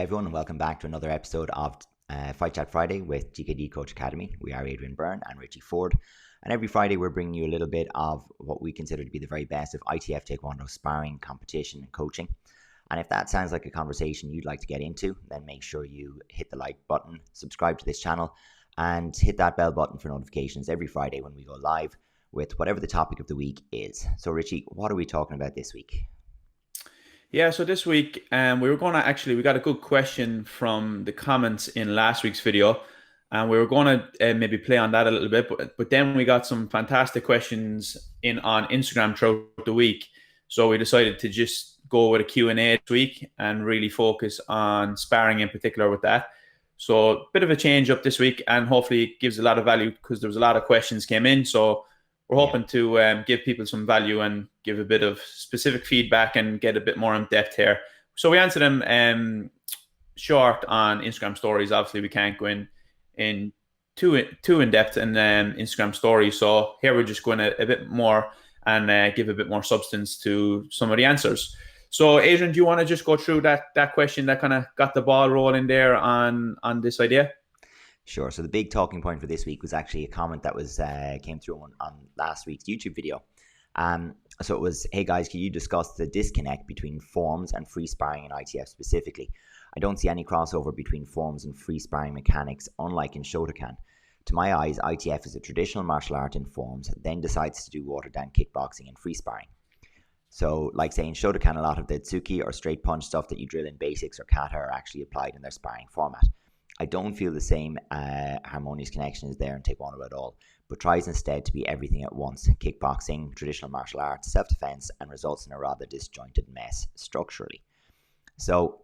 everyone, and welcome back to another episode of Fight Chat Friday with TKD Coach Academy. We are Adrian Byrne and Richie Ford, and every Friday we're bringing you a little bit of what we consider to be the very best of ITF Taekwondo Sparring, competition and coaching. And if that sounds like a conversation you'd like to get into, then make sure you hit the like button, subscribe to this channel, and hit that bell button for notifications every Friday when we go live with whatever the topic of the week is. So Richie, what are we talking about this week? Yeah, so this week we got a good question from the comments in last week's video, and we were going to maybe play on that a little bit, but then we got some fantastic questions in on Instagram throughout the week. So we decided to just go with a Q&A this week and really focus on sparring in particular with that. So a bit of a change up this week, and hopefully it gives a lot of value because there was a lot of questions came in. So we're hoping to give people some value and give a bit of specific feedback and get a bit more in depth here. So we answer them short on Instagram stories. Obviously, we can't go in too in depth in Instagram stories. So here we're just going a bit more and give a bit more substance to some of the answers. So Adrian, do you want to just go through that question that kind of got the ball rolling there on this idea? Sure. So the big talking point for this week was actually a comment that was came through on last week's YouTube video. So it was, hey guys, can you discuss the disconnect between forms and free sparring in ITF specifically? I don't see any crossover between forms and free sparring mechanics, unlike in Shotokan. To my eyes, ITF is a traditional martial art in forms, then decides to do watered down kickboxing and free sparring. So like say in Shotokan, a lot of the tsuki or straight punch stuff that you drill in basics or kata are actually applied in their sparring format. I don't feel the same harmonious connection is there in Taekwondo at all, but tries instead to be everything at once: kickboxing, traditional martial arts, self-defense, and results in a rather disjointed mess structurally. So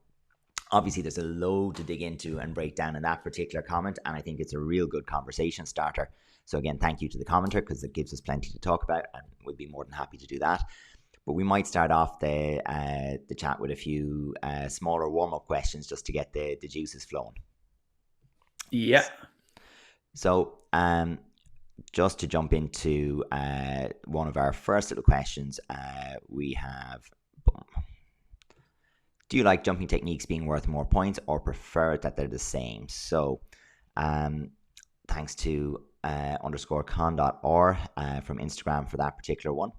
obviously there's a load to dig into and break down in that particular comment, and I think it's a real good conversation starter. So again, thank you to the commenter, because it gives us plenty to talk about, and we'll be more than happy to do that. But we might start off the chat with a few smaller warm-up questions just to get the juices flowing. Yeah. So just to jump into one of our first little questions, we have, do you like jumping techniques being worth more points or prefer that they're the same? So thanks to _con.or from Instagram for that particular one.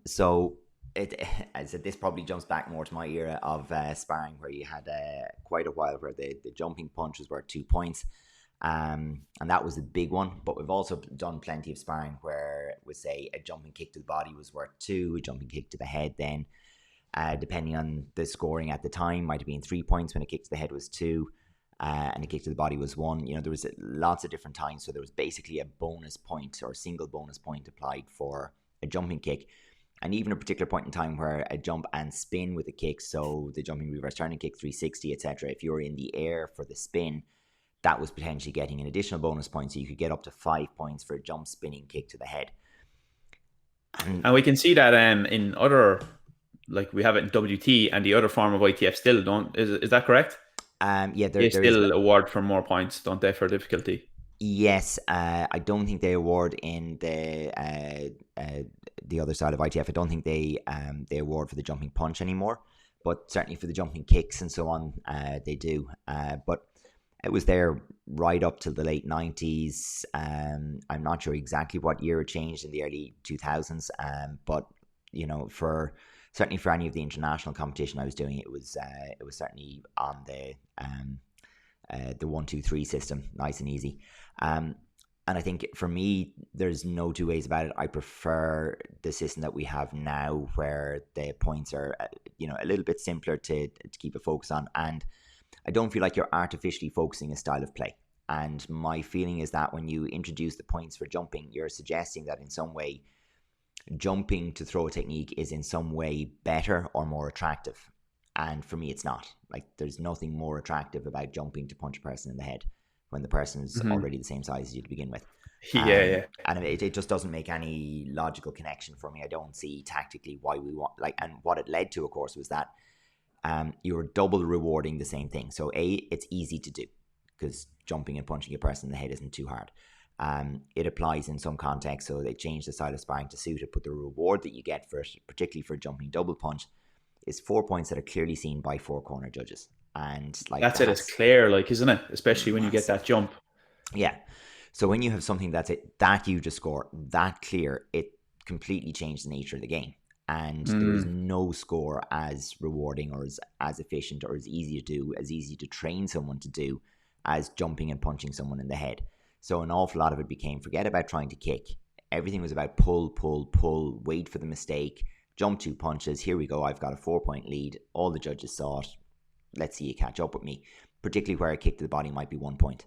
So as I said, this probably jumps back more to my era of sparring, where you had quite a while where the jumping punch was worth 2 points, and that was the big one. But we've also done plenty of sparring where we say a jumping kick to the body was worth 2, a jumping kick to the head then, depending on the scoring at the time, might have been 3 points when a kick to the head was 2, and a kick to the body was 1. You know, there was lots of different times, so there was basically a bonus point or a single bonus point applied for a jumping kick. And even a particular point in time where a jump and spin with a kick, so the jumping reverse turning kick, 360, etc., if you were in the air for the spin, that was potentially getting an additional bonus point, so you could get up to 5 points for a jump spinning kick to the head. And we can see that in other, like we have it in WT and the other form of ITF still don't. Is that correct? Yeah, they still award for more points, don't they, for difficulty? Yes, I don't think they award in the other side of ITF. I don't think they award for the jumping punch anymore, but certainly for the jumping kicks and so on, they do. But it was there right up till the late 90s. I'm not sure exactly what year it changed in the early 2000s, but you know, certainly for any of the international competition I was doing, it was certainly on the 1, 2, 3 system, nice and easy. And I think for me, there's no two ways about it. I prefer the system that we have now, where the points are, a little bit simpler to keep a focus on. And I don't feel like you're artificially focusing a style of play. And my feeling is that when you introduce the points for jumping, you're suggesting that in some way, jumping to throw a technique is in some way better or more attractive. And for me, it's not. Like, there's nothing more attractive about jumping to punch a person in the head when the person's already the same size as you to begin with. Yeah. And it just doesn't make any logical connection for me. I don't see tactically why we want, and what it led to, of course, was that you're double rewarding the same thing. So it's easy to do because jumping and punching a person in the head isn't too hard. It applies in some contexts, so they change the style of sparring to suit it, but the reward that you get for it, particularly for jumping double punch, is 4 points that are clearly seen by 4 corner judges. And like That's it. It's clear, like, isn't it? Especially when you get that jump. Yeah. So when you have something that's that huge a score, that clear, it completely changed the nature of the game. And there is no score as rewarding or as efficient or as easy to do, as easy to train someone to do as jumping and punching someone in the head. So an awful lot of it became, forget about trying to kick. Everything was about pull, pull, pull, wait for the mistake, jump 2 punches. Here we go. I've got a 4-point lead. All the judges saw it. Let's see you catch up with me. Particularly where a kick to the body might be 1 point.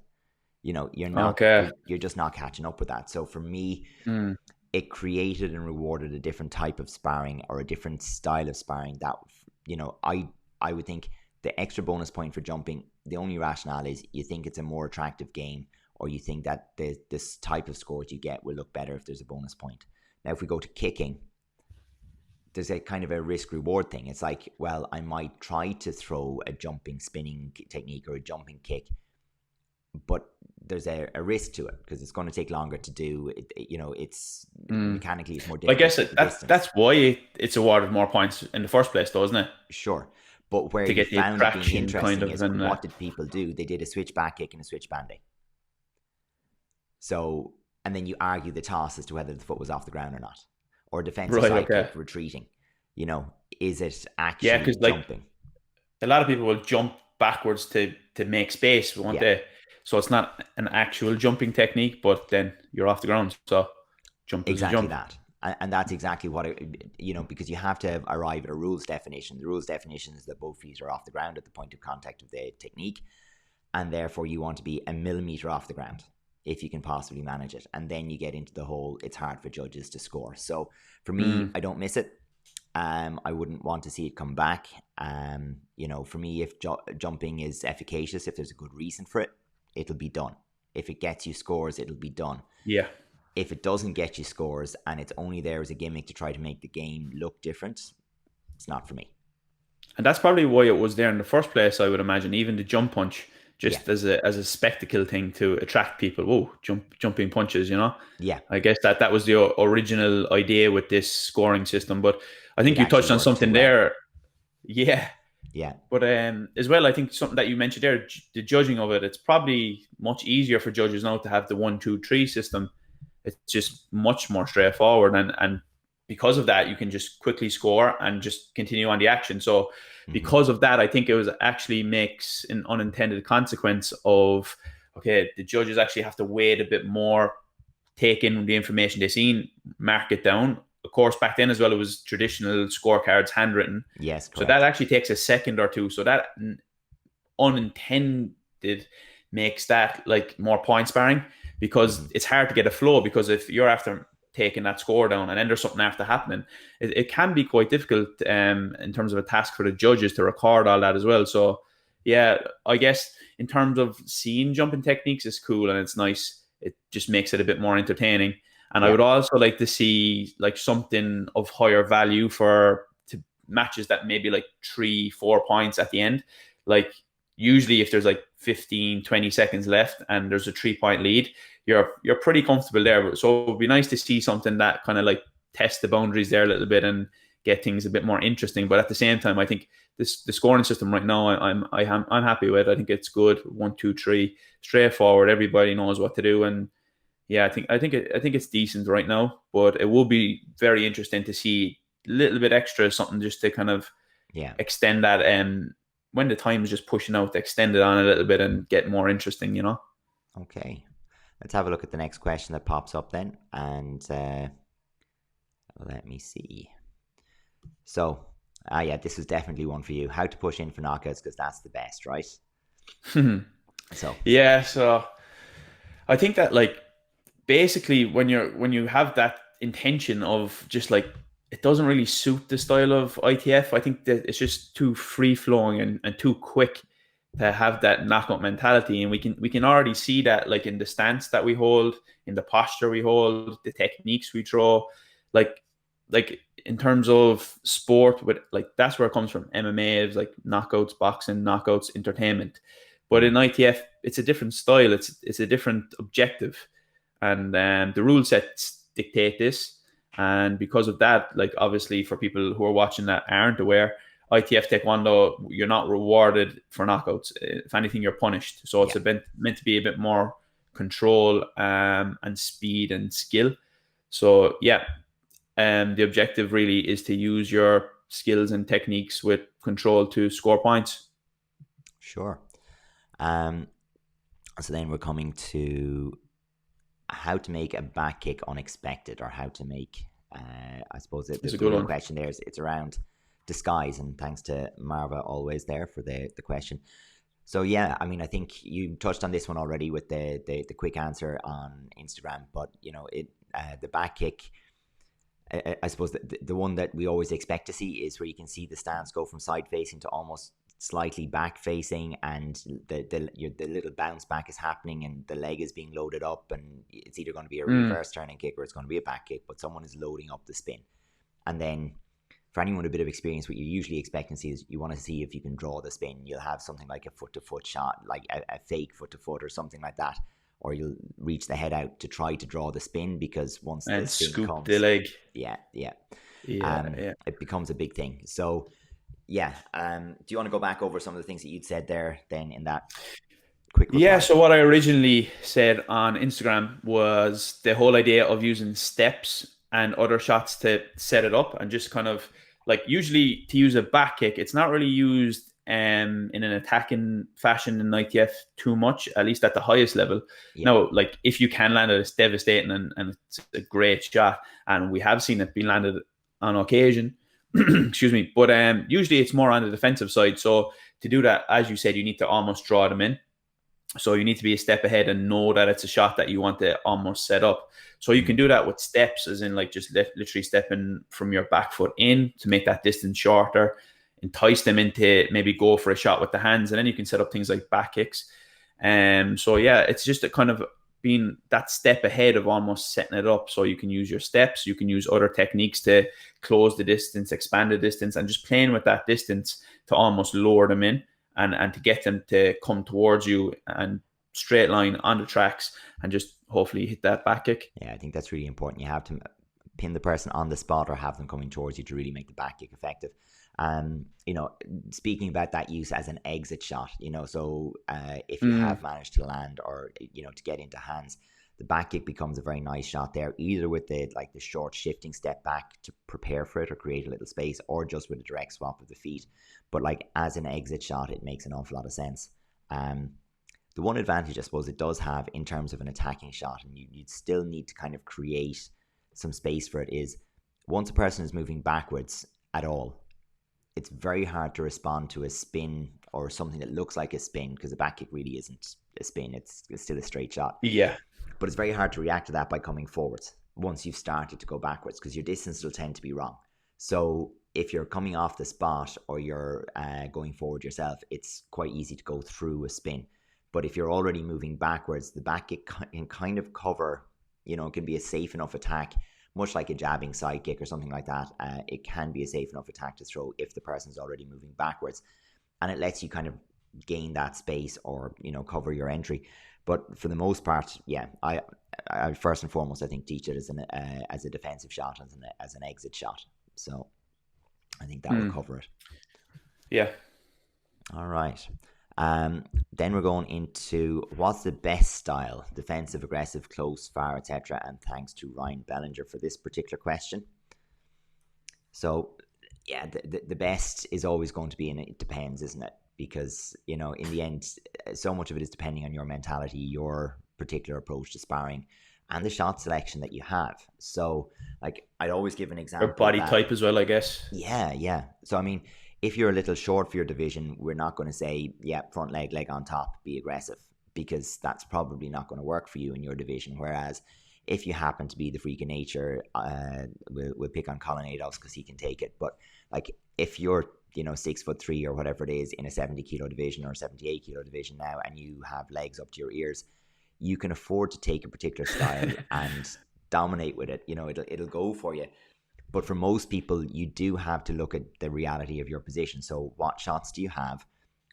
You know, you're just not catching up with that. So for me, it created and rewarded a different type of sparring or a different style of sparring that, you know, I would think the extra bonus point for jumping, the only rationale is you think it's a more attractive game, or you think that this type of scores you get will look better if there's a bonus point. Now, if we go to kicking, there's a kind of a risk reward thing. It's like, well, I might try to throw a jumping spinning technique or a jumping kick, but there's a risk to it because it's going to take longer to do it. You know, it's mechanically it's more difficult. I guess that's why it's awarded more points in the first place, though, isn't it? Sure. But where you found it being interesting is what did people do? They did a switch back kick and a switch bandy. So, and then you argue the toss as to whether the foot was off the ground or not, or defensive side kick retreating. You know, is it actually jumping? A lot of people will jump backwards to make space, won't they? So it's not an actual jumping technique, but then you're off the ground. So jump is exactly jump. that. And that's exactly what, you know, because you have to arrive at a rules definition. The rules definition is that both feet are off the ground at the point of contact of the technique. And therefore you want to be a millimeter off the ground if you can possibly manage it. And then you get into the whole, it's hard for judges to score. So for me, I don't miss it. I wouldn't want to see it come back. You know, for me, if jumping is efficacious, if there's a good reason for it, it'll be done. If it gets you scores, it'll be done. Yeah. If it doesn't get you scores and it's only there as a gimmick to try to make the game look different, it's not for me. And that's probably why it was there in the first place, I would imagine. Even the jump punch, just as a spectacle thing to attract people. Whoa, jumping punches, you know? Yeah. I guess that was the original idea with this scoring system. But I think you touched on something there. Yeah. Yeah. But as well, I think something that you mentioned there, the judging of it, it's probably much easier for judges now to have the 1, 2, 3 system. It's just much more straightforward. And because of that, you can just quickly score and just continue on the action. So because of that, I think it was actually makes an unintended consequence of, okay, the judges actually have to wait a bit more, take in the information they've seen, mark it down. Of course, back then as well, it was traditional scorecards, handwritten. Yes, correct. So that actually takes a second or two. So that unintended makes that like more point sparring because it's hard to get a flow, because if you're after taking that score down and then there's something after happening, it can be quite difficult in terms of a task for the judges to record all that as well. So yeah, I guess in terms of seeing jumping techniques, it's cool and it's nice. It just makes it a bit more entertaining. And I would also like to see like something of higher value for matches that maybe like 3-4 points at the end. Like usually if there's like 15, 20 seconds left and there's a 3-point lead, you're pretty comfortable there. So it would be nice to see something that kind of like test the boundaries there a little bit and get things a bit more interesting. But at the same time, I think the scoring system right now, I'm happy with. I think it's good. 1, 2, 3, straightforward. Everybody knows what to do. And yeah, I think it's decent right now, but it will be very interesting to see a little bit extra something just to kind of extend that. When the time is just pushing out, to extend it on a little bit and get more interesting, you know. Okay, let's have a look at the next question that pops up then, and let me see. So, this is definitely one for you. How to push in for knockouts, because that's the best, right? So I think that like, basically when you have that intention of just like, it doesn't really suit the style of ITF. I think that it's just too free flowing and too quick to have that knockout mentality. And we can already see that like in the stance that we hold, in the posture we hold, the techniques we throw, like in terms of sport, with like that's where it comes from. MMA is like knockouts, boxing, knockouts, entertainment. But in ITF, it's a different style. It's a different objective. And the rule sets dictate this. And because of that, like obviously for people who are watching that aren't aware, ITF Taekwondo, you're not rewarded for knockouts. If anything, you're punished. So it's meant to be a bit more control and speed and skill. So yeah, the objective really is to use your skills and techniques with control to score points. Sure. So then we're coming to how to make a back kick unexpected, or how to make, I suppose the real question there is, it's around disguise, and thanks to Marva always there for the question. So yeah, I mean, I think you touched on this one already with the quick answer on Instagram, but you know, the back kick, I suppose the one that we always expect to see is where you can see the stance go from side facing to almost slightly back facing, and the little bounce back is happening, and the leg is being loaded up, and it's either going to be a reverse turning kick or it's going to be a back kick, but someone is loading up the spin. And then for anyone with a bit of experience, what you usually expect to see is you want to see if you can draw the spin. You'll have something like a foot to foot shot, like a fake foot to foot or something like that, or you'll reach the head out to try to draw the spin, because once the spin comes, the leg, it becomes a big thing. So yeah, do you want to go back over some of the things that you'd said there then in that quick reply? Yeah, so what I originally said on Instagram was the whole idea of using steps and other shots to set it up, and just kind of like, usually to use a back kick, it's not really used in an attacking fashion in ITF too much, at least at the highest level. Now, like, if you can land it, it's devastating, and it's a great shot, and we have seen it being landed on occasion. Excuse me, but usually it's more on the defensive side. So to do that, as you said, you need to almost draw them in. So you need to be a step ahead and know that it's a shot that you want to almost set up. So you can do that with steps, as in like just literally stepping from your back foot in to make that distance shorter, entice them into maybe go for a shot with the hands, and then you can set up things like back kicks. So yeah, it's just a kind of being that step ahead of almost setting it up. So you can use your steps, you can use other techniques to close the distance, expand the distance, and just playing with that distance to almost lower them in, and to get them to come towards you and straight line on the tracks, and just hopefully hit that back kick. Yeah, I think that's really important. You have to pin the person on the spot or have them coming towards you to really make the back kick effective. You know, speaking about that use as an exit shot, you know, so if you have managed to land, or, you know, to get into hands, the back kick becomes a very nice shot there, either with the short shifting step back to prepare for it or create a little space, or just with a direct swap of the feet. But like as an exit shot, it makes an awful lot of sense. The one advantage I suppose it does have in terms of an attacking shot, and you'd still need to kind of create some space for it, is once a person is moving backwards at all, it's very hard to respond to a spin or something that looks like a spin, because the back kick really isn't a spin, it's still a straight shot. Yeah. But it's very hard to react to that by coming forwards once you've started to go backwards, because your distance will tend to be wrong. So if you're coming off the spot or you're going forward yourself, it's quite easy to go through a spin. But if you're already moving backwards, the back kick can kind of cover, you know, it can be a safe enough attack, much like a jabbing side kick or something like that. It can be a safe enough attack to throw if the person's already moving backwards, and it lets you kind of gain that space, or, you know, cover your entry. But for the most part, yeah, I first and foremost, I think teach it as a defensive shot, as an exit shot. So I think that will cover it. Yeah. All right. Then we're going into what's the best style: defensive, aggressive, close, far, etc. And thanks to Ryan Bellinger for this particular question. So yeah, the best is always going to be, and it depends, isn't it? Because, you know, in the end, so much of it is depending on your mentality, your particular approach to sparring, and the shot selection that you have. So, like, I'd always give an example. Or body type as well, I guess. Yeah. So, I mean, if you're a little short for your division, we're not going to say, yeah, front leg on top, be aggressive, because that's probably not going to work for you in your division. Whereas if you happen to be the freak of nature, we'll pick on Colin Ados because he can take it. But like, if you're, you know, 6'3" or whatever it is in a 70 kilo division or 78 kilo division now, and you have legs up to your ears, you can afford to take a particular style and dominate with it. You know, it'll go for you. But for most people, you do have to look at the reality of your position. So what shots do you have?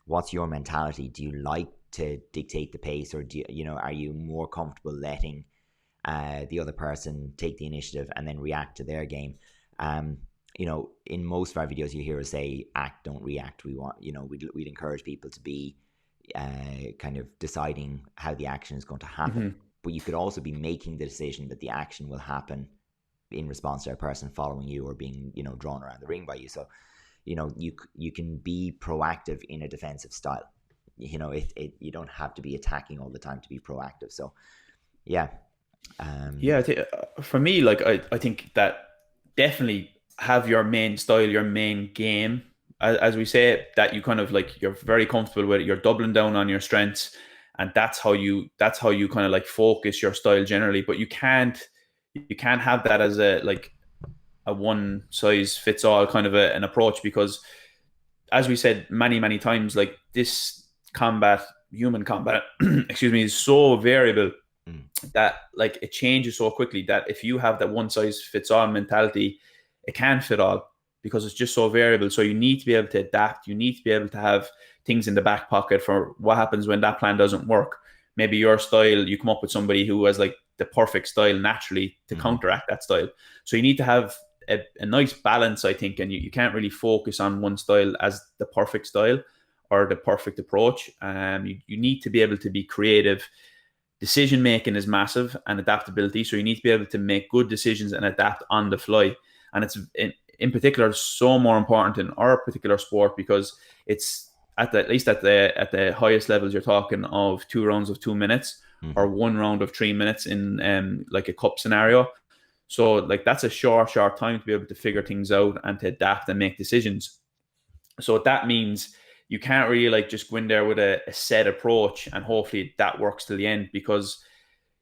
What's your mentality? Do you like to dictate the pace, or do you know, are you more comfortable letting the other person take the initiative and then react to their game? in most of our videos you hear us say act, don't react. We want, we'd encourage people to be kind of deciding how the action is going to happen. But you could also be making the decision that the action will happen in response to a person following you or being, drawn around the ring by you. So, you can be proactive in a defensive style. You don't have to be attacking all the time to be proactive. So, yeah. For me, like I think that definitely have your main style, your main game, as we say, that you kind of like you're very comfortable with it. You're doubling down on your strengths, and that's how you kind of like focus your style generally. But you can't have that as a one size fits all kind of an approach, because as we said many times, like this human combat, excuse me, is so variable that like it changes so quickly that if you have that one size fits all mentality, it can't fit all because it's just so variable. So you need to be able to adapt. You need to be able to have things in the back pocket for what happens when that plan doesn't work. Maybe your style, you come up with somebody who has like the perfect style naturally to counteract that style. So you need to have a nice balance, I think, and you can't really focus on one style as the perfect style or the perfect approach. You need to be able to be creative. Decision making is massive, and adaptability. So you need to be able to make good decisions and adapt on the fly. And it's in particular so more important in our particular sport, because it's at least at the highest levels, you're talking of 2 rounds of 2 minutes or 1 round of 3 minutes in like a cup scenario. So like that's a short time to be able to figure things out and to adapt and make decisions. So that means you can't really like just go in there with a set approach and hopefully that works till the end, because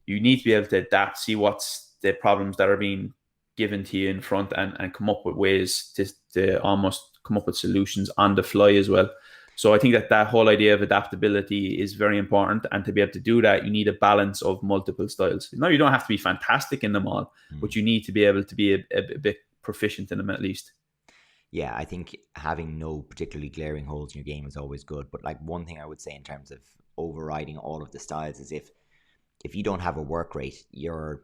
you need to be able to adapt, see what's the problems that are being given to you in front, and come up with ways to almost come up with solutions on the fly as well. So I think that whole idea of adaptability is very important. And to be able to do that, you need a balance of multiple styles. No, you don't have to be fantastic in them all, but you need to be able to be a bit proficient in them at least. Yeah, I think having no particularly glaring holes in your game is always good. But like one thing I would say in terms of overriding all of the styles is if you don't have a work rate, your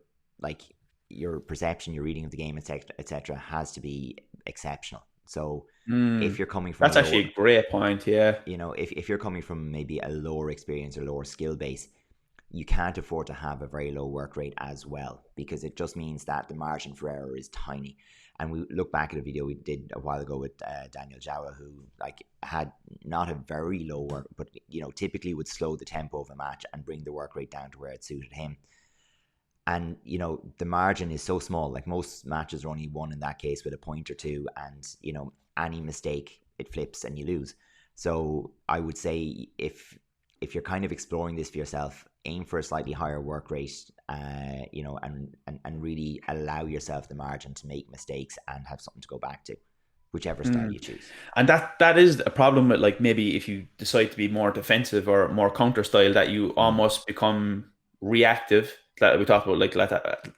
perception, your reading of the game, etc., has to be exceptional. So if you're coming from that's actually a great point, yeah. If you're coming from maybe a lower experience or lower skill base, you can't afford to have a very low work rate as well, because it just means that the margin for error is tiny. And we look back at a video we did a while ago with Daniel Jawa, who like had not a very low work, but typically would slow the tempo of a match and bring the work rate down to where it suited him. And the margin is so small. Like most matches are only won in that case with a point or two, and any mistake it flips and you lose. So I would say if you're kind of exploring this for yourself, aim for a slightly higher work rate, and really allow yourself the margin to make mistakes and have something to go back to, whichever style you choose. And that is a problem with like maybe if you decide to be more defensive or more counter style, that you almost become reactive, that we talked about like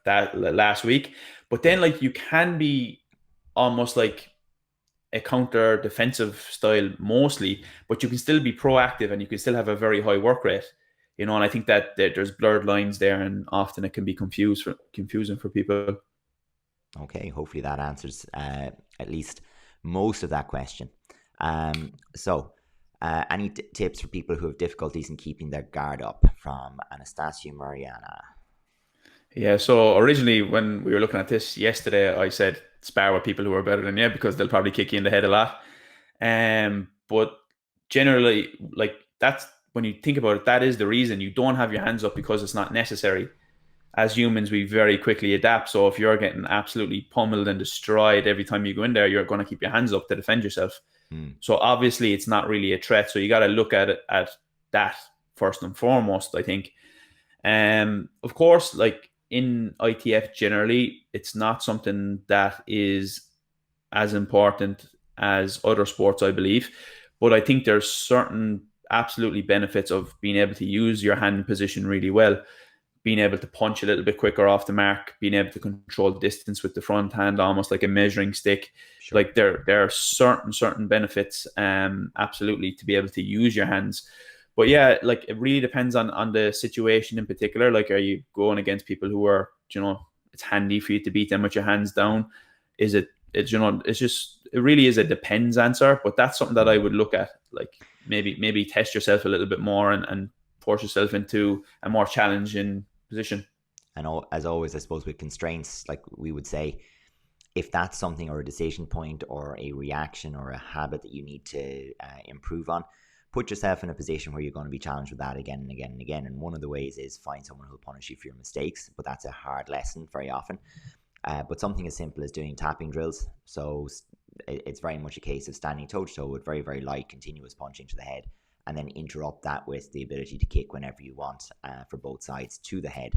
that last week. But then like you can be almost like a counter defensive style mostly, but you can still be proactive and you can still have a very high work rate. And I think that there's blurred lines there, and often it can be confusing for people. Okay, hopefully that answers at least most of that question. So any tips for people who have difficulties in keeping their guard up, from Anastasia Mariana? Yeah, so originally when we were looking at this yesterday, I said spar with people who are better than you, because they'll probably kick you in the head a lot. But generally, like that's when you think about it, that is the reason you don't have your hands up, because it's not necessary. As humans, we very quickly adapt. So if you're getting absolutely pummeled and destroyed every time you go in there, you're going to keep your hands up to defend yourself. So obviously, it's not really a threat. So you got to look at it at that first and foremost, I think. Of course, like in ITF generally, it's not something that is as important as other sports, I believe. But I think there's certain absolutely benefits of being able to use your hand position really well, being able to punch a little bit quicker off the mark, being able to control distance with the front hand, almost like a measuring stick. Sure. Like there are certain benefits, absolutely, to be able to use your hands. But yeah, like it really depends on the situation in particular. Like, are you going against people who are, it's handy for you to beat them with your hands down? Is it it really is a depends answer. But that's something that I would look at, like maybe test yourself a little bit more and force yourself into a more challenging position. And as always, I suppose with constraints, like we would say, if that's something or a decision point or a reaction or a habit that you need to improve on, put yourself in a position where you're going to be challenged with that again and again and again. And one of the ways is find someone who'll punish you for your mistakes, but that's a hard lesson very often. But something as simple as doing tapping drills. So it's very much a case of standing toe to toe with very, very light, continuous punching to the head, and then interrupt that with the ability to kick whenever you want for both sides to the head.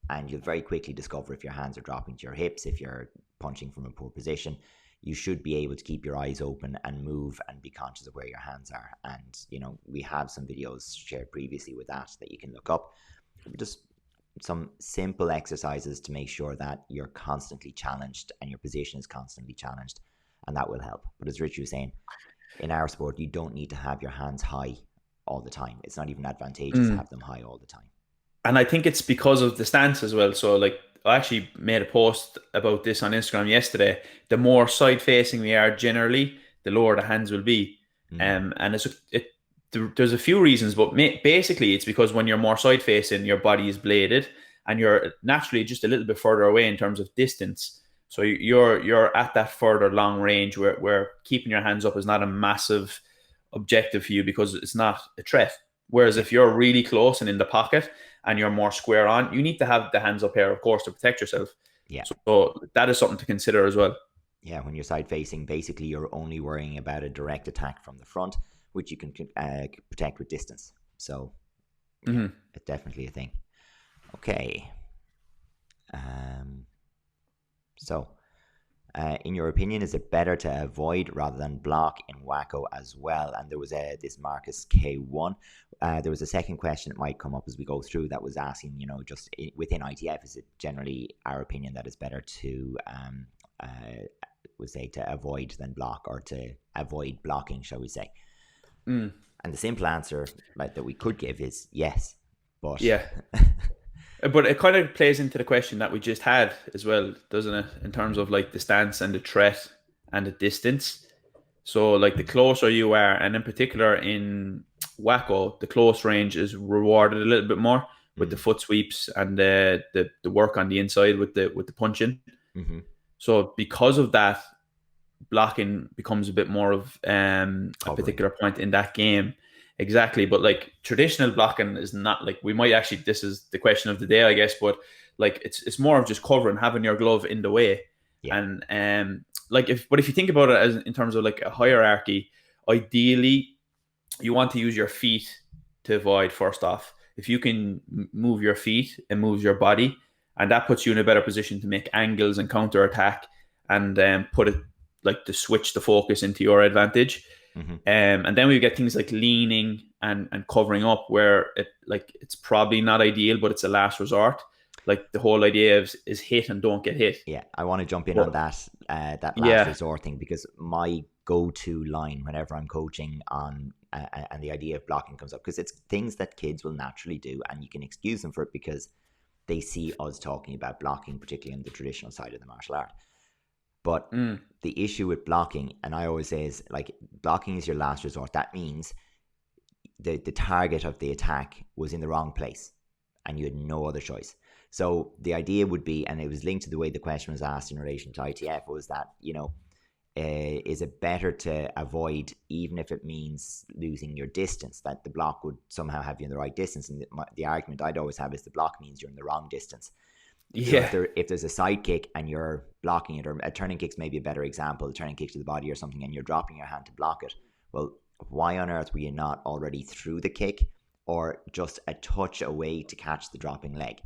And you'll very quickly discover if your hands are dropping to your hips, if you're punching from a poor position. You should be able to keep your eyes open and move and be conscious of where your hands are. And, we have some videos shared previously with that you can look up. Just some simple exercises to make sure that you're constantly challenged and your position is constantly challenged. And that will help. But as Rich was saying, in our sport, you don't need to have your hands high all the time. It's not even advantageous to have them high all the time. And I think it's because of the stance as well. So like I actually made a post about this on Instagram yesterday. The more side facing we are generally, the lower the hands will be. And there's a few reasons, but basically it's because when you're more side facing, your body is bladed and you're naturally just a little bit further away in terms of distance. So you're at that further long range where keeping your hands up is not a massive objective for you because it's not a threat. Whereas if you're really close and in the pocket and you're more square on, you need to have the hands up here, of course, to protect yourself. Yeah. So that is something to consider as well. Yeah, when you're side facing, basically you're only worrying about a direct attack from the front, which you can protect with distance. So it's definitely a thing. Okay. In your opinion, is it better to avoid rather than block in WAKO as well? And there was this Marcus K1. There was a second question that might come up as we go through that was asking, just within ITF, is it generally our opinion that it's better to to avoid than block, or to avoid blocking, shall we say? And the simple answer that we could give is yes. But yeah. But it kind of plays into the question that we just had as well, doesn't it? In terms of like the stance and the threat and the distance. So like the closer you are, and in particular in WAKO, the close range is rewarded a little bit more with the foot sweeps and the work on the inside with the punching. So because of that, blocking becomes a bit more of a particular point in that game. Exactly. But like traditional blocking is not like, we might actually, this is the question of the day, I guess, but like it's more of just covering, having your glove in the way. Yeah. And if you think about it as in terms of like a hierarchy, ideally you want to use your feet to avoid first off. If you can move your feet, it moves your body, and that puts you in a better position to make angles and counter attack and put it like to switch the focus into your advantage. And then we get things like leaning and covering up, where it's probably not ideal, but it's a last resort. Like the whole idea is hit and don't get hit. Yeah, I want to jump in on that last resort thing, because my go-to line whenever I'm coaching on and the idea of blocking comes up, because it's things that kids will naturally do, and you can excuse them for it because they see us talking about blocking, particularly in the traditional side of the martial art. But the issue with blocking, and I always say, is like blocking is your last resort. That means the target of the attack was in the wrong place and you had no other choice. So the idea would be, and it was linked to the way the question was asked in relation to ITF, was that, is it better to avoid, even if it means losing your distance, that the block would somehow have you in the right distance? And the argument I'd always have is the block means you're in the wrong distance. Yeah. So if there's a side kick and you're blocking it, or a turning kick's maybe a better example, a turning kick to the body or something, and you're dropping your hand to block it, well, why on earth were you not already through the kick or just a touch away to catch the dropping leg?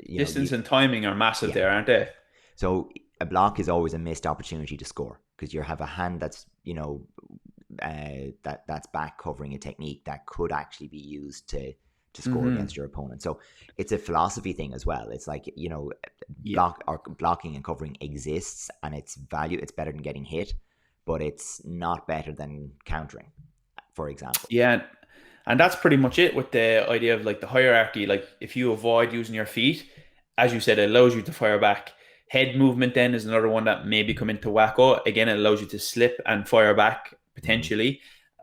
Distance and timing are massive there, aren't they? So a block is always a missed opportunity to score, because you have a hand that's that's back covering a technique that could actually be used to score against your opponent. So it's a philosophy thing as well. It's like, blocking and covering exists, and its value, it's better than getting hit, but it's not better than countering, for example. Yeah. And that's pretty much it with the idea of like the hierarchy. Like if you avoid using your feet, as you said, it allows you to fire back Head movement then is another one that maybe come into WAKO. Again, it allows you to slip and fire back potentially.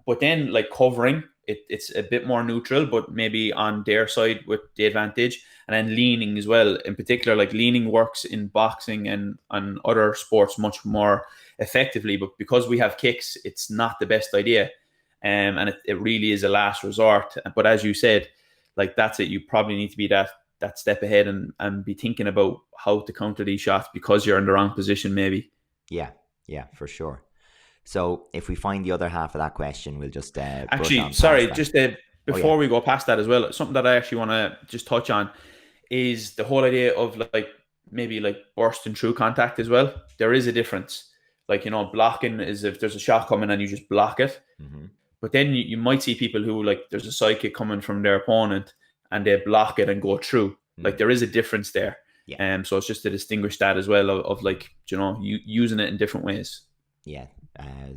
But then like covering, it's a bit more neutral, but maybe on their side with the advantage. And then leaning as well. In particular, like leaning works in boxing and other sports much more effectively. But because we have kicks, it's not the best idea. And it really is a last resort. But as you said, like that's it. You probably need to be that step ahead and be thinking about how to counter these shots because you're in the wrong position maybe. Yeah, for sure. So if we find the other half of that question, we'll just actually, sorry, just before we go past that as well, something that I actually want to just touch on is the whole idea of like maybe like bursting through contact as well. There is a difference. Like, blocking is if there's a shot coming and you just block it. But then you might see people who like there's a side kick coming from their opponent and they block it and go through. Like there is a difference there. Yeah. So it's just to distinguish that as well of like, using it in different ways. Yeah.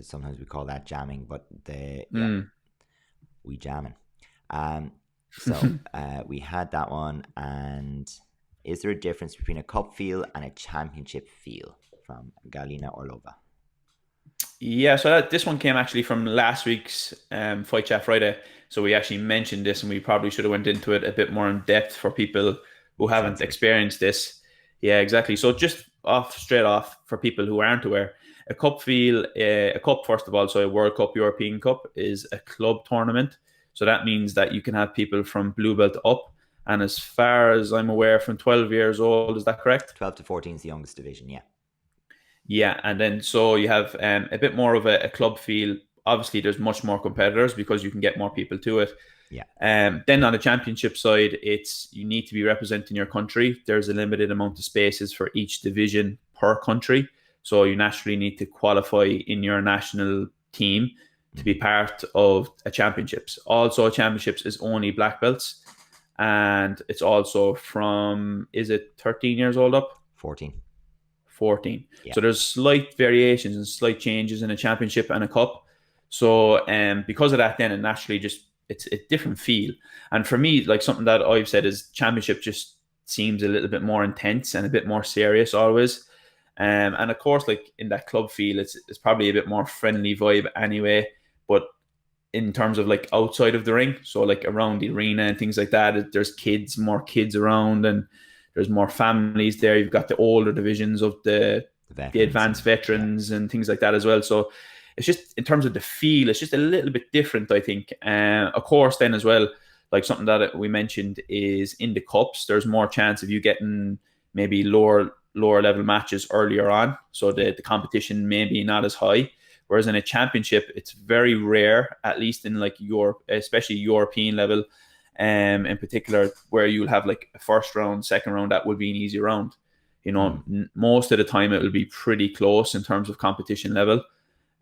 Sometimes we call that jamming, but we jamming. So we had that one. And is there a difference between a cup feel and a championship feel? From Galina Orlova. Yeah, so this one came actually from last week's Fight Chat Friday. So we actually mentioned this, and we probably should have went into it a bit more in depth for people who haven't experienced this. Yeah, exactly. So just straight off for people who aren't aware, a cup feel, a cup first of all, so a World Cup, European Cup is a club tournament. So that means that you can have people from blue belt up, and as far as I'm aware, from 12 years old. Is that correct? 12 to 14 is the youngest division. Yeah. Yeah, and then so you have a bit more of a club feel. Obviously, there's much more competitors because you can get more people to it. Yeah. Then on the championship side, it's you need to be representing your country. There's a limited amount of spaces for each division per country, so you naturally need to qualify in your national team to be part of a championships. Also, championships is only black belts, and it's also from, is it 13 years old up? 14. Yeah. So there's slight variations and slight changes in a championship and a cup. So because of that, then it naturally just it's a different feel. And for me, like something that I've said is championship just seems a little bit more intense and a bit more serious always. And of course, like in that club feel, it's probably a bit more friendly vibe anyway. But in terms of like outside of the ring, so like around the arena and things like that, there's more kids around, and there's more families there. You've got the older divisions of the advanced veterans and things like that as well. So it's just in terms of the feel, it's just a little bit different, I think. Of course, then as well, like something that we mentioned is in the cups, there's more chance of you getting maybe lower level matches earlier on. So the competition may be not as high. Whereas in a championship, it's very rare, at least in like especially European level, in particular, where you'll have like a first round, second round, that would be an easy round. Most of the time it will be pretty close in terms of competition level.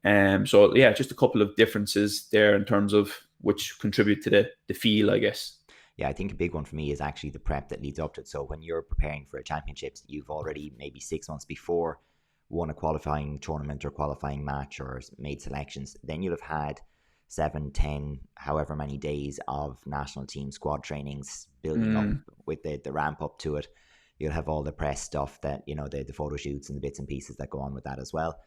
So yeah, just a couple of differences there in terms of which contribute to the feel, I guess. Yeah, I think a big one for me is actually the prep that leads up to it. So when you're preparing for a championships, you've already maybe 6 months before won a qualifying tournament or qualifying match or made selections. Then you'll have had 7, 10, however many days of national team squad trainings building up with the ramp up to it. You'll have all the press stuff that, the photo shoots and the bits and pieces that go on with that as well.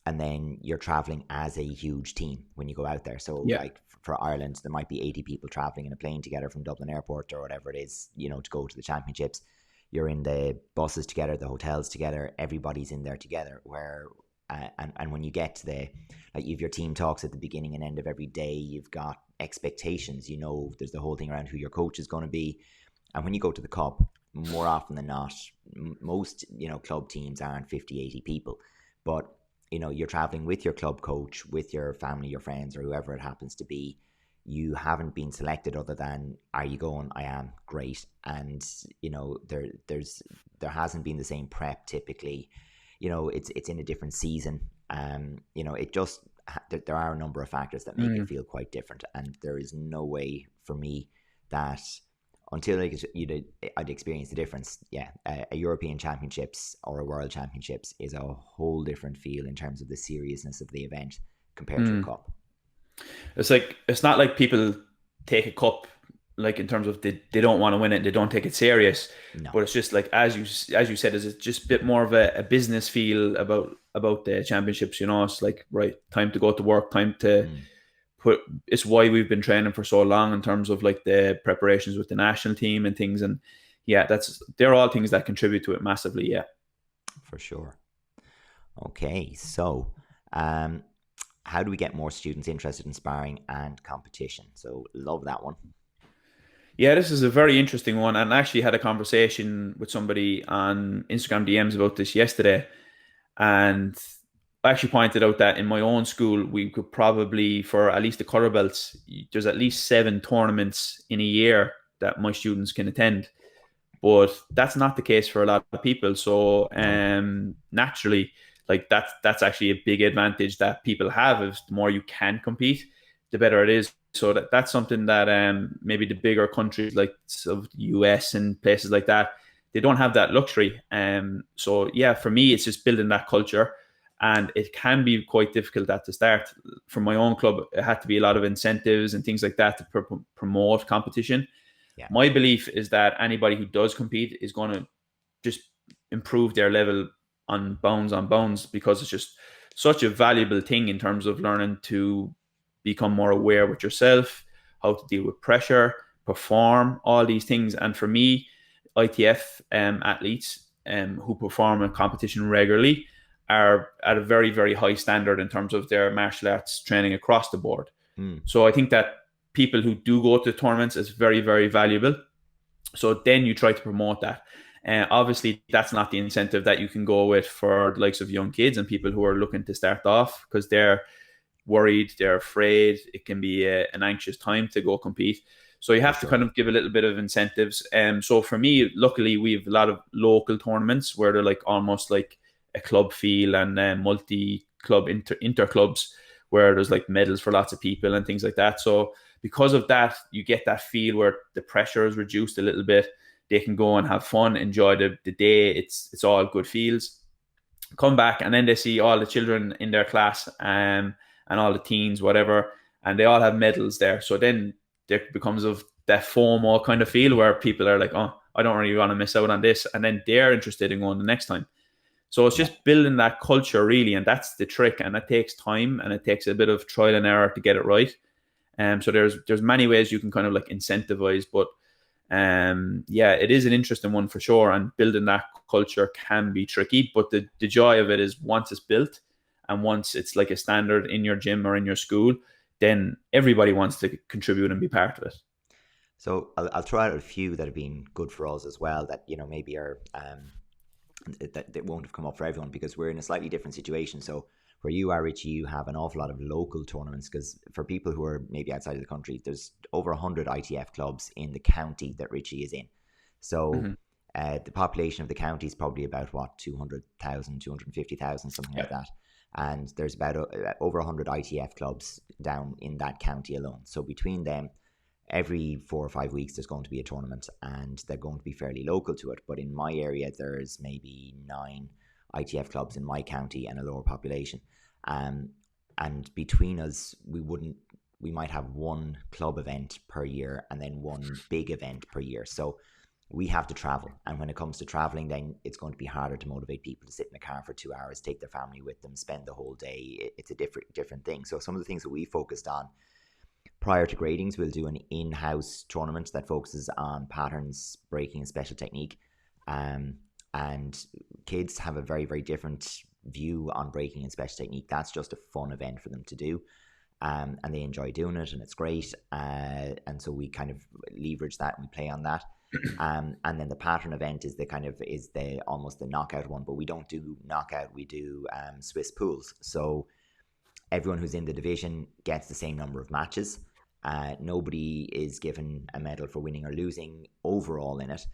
And then you're traveling as a huge team when you go out there. So like for Ireland, there might be 80 people traveling in a plane together from Dublin Airport or whatever it is, to go to the championships. You're in the buses together, the hotels together, everybody's in there together. Where and when you get to like you've your team talks at the beginning and end of every day, you've got expectations. There's the whole thing around who your coach is going to be. And when you go to the cup, more often than not, most club teams aren't 50, 80 people, but you're traveling with your club coach, with your family, your friends, or whoever it happens to be. You haven't been selected other than, are you going? I am. Great. And there hasn't been the same prep typically. It's in a different season. It just there are a number of factors that make it feel quite different, and there is no way for me that until I'd experience the difference. A European Championships or a World Championships is a whole different feel in terms of the seriousness of the event compared to a cup. It's not like people take a cup like in terms of they don't want to win it, they don't take it serious. No. But it's just like as you said, is it just a bit more of a business feel about the championships? You know, it's like right time to go to work, time to Mm, put. It's why we've been training for so long in terms of like the preparations with the national team and things. And yeah, they're all things that contribute to it massively. Yeah. for sure. Okay, so um, how do we get more students interested in sparring and competition? So love that one. Yeah, this is a very interesting one, and I actually had a conversation with somebody on Instagram DMs about this yesterday. And I actually pointed out that in my own school, we could probably, for at least the colour belts, there's at least 7 tournaments in a year that my students can attend. But that's not the case for a lot of people. So No, naturally, like that's actually a big advantage that people have. Is the more you can compete, the better it is. So that's something that maybe the bigger countries like of the US and places like that, they don't have that luxury. So yeah, for me, it's just building that culture, and it can be quite difficult at the start. For my own club, it had to be a lot of incentives and things like that to promote competition. yeah, My belief is that anybody who does compete is going to just improve their level on bounds because it's just such a valuable thing in terms of learning to become more aware with yourself, how to deal with pressure, perform, all these things. And for me, ITF athletes who perform in competition regularly are at a very, very high standard in terms of their martial arts training across the board. mm, So I think that people who do go to tournaments is very, very valuable. So then you try to promote that. Obviously, that's not the incentive that you can go with for the likes of young kids and people who are looking to start off because they're worried, they're afraid. It can be an anxious time to go compete. So you for have to sure. kind of give a little bit of incentives. So for me, luckily, we have a lot of local tournaments where they're like almost like a club feel and multi club inter clubs where there's like medals for lots of people and things like that. So because of that, you get that feel where the pressure is reduced a little bit. They can go and have fun, enjoy the day. It's all good feels. Come back and then they see all the children in their class and all the teens, whatever, and they all have medals there. So then there becomes of that FOMO kind of feel where people are like, oh, I don't really want to miss out on this, and then they're interested in going the next time. So it's Yeah. just building that culture really, and that's the trick, and that takes time and it takes a bit of trial and error to get it right. So there's many ways you can kind of like incentivize, but yeah, it is an interesting one for sure. And building that culture can be tricky, but the joy of it is once it's built and once it's like a standard in your gym or in your school, then everybody wants to contribute and be part of it. So I'll throw out a few that have been good for us as well. That maybe are that won't have come up for everyone because we're in a slightly different situation. So where you are, Richie, you have an awful lot of local tournaments because for people who are maybe outside of the country, there's over 100 ITF clubs in the county that Richie is in. So Mm-hmm. the population of the county is probably about what 200,000, 250,000, something Yeah. like that. And there's about over 100 ITF clubs down in that county alone. So between them, every 4 or 5 weeks there's going to be a tournament and they're going to be fairly local to it. But in my area there's maybe 9 ITF clubs in my county and a lower population. um, and between us we might have one club event per year and then one big event per year. So we have to travel, and when it comes to traveling then it's going to be harder to motivate people to sit in a car for 2 hours, take their family with them, spend the whole day. It's a different thing. So some of the things that we focused on prior to gradings, we'll do an in-house tournament that focuses on patterns, breaking, and special technique. Um, and kids have a very, very different view on breaking and special technique. That's just a fun event for them to do. And they enjoy doing it, and it's great. And so we kind of leverage that and we play on that. And then the pattern event is the almost the knockout one, but we don't do knockout. We do Swiss pools. So everyone who's in the division gets the same number of matches. Nobody is given a medal for winning or losing overall in it.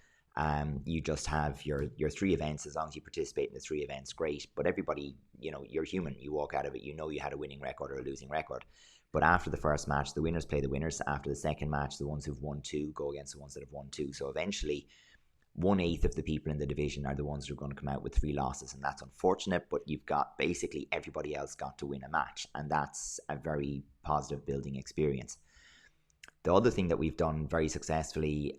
You just have your 3 events. As long as you participate in the 3 events, great. But everybody, you're human. You walk out of it, you had a winning record or a losing record. But after the first match, the winners play the winners. After the second match, the ones who've won 2 go against the ones that have won 2. So eventually, 1/8 of the people in the division are the ones who are going to come out with 3 losses, and that's unfortunate. But you've got basically everybody else got to win a match, and that's a very positive building experience. The other thing that we've done very successfully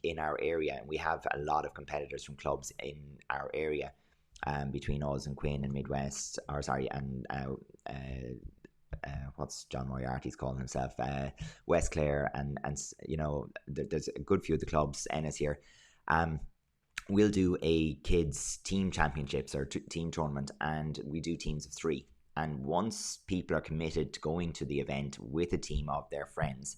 in our area, and we have a lot of competitors from clubs in our area, between us and Quinn and Midwest, or sorry, and what's John Moriarty's calling himself, West Clare, and there's a good few of the clubs, Ennis here. We'll do a kids team championships or team tournament, and we do teams of 3. And once people are committed to going to the event with a team of their friends,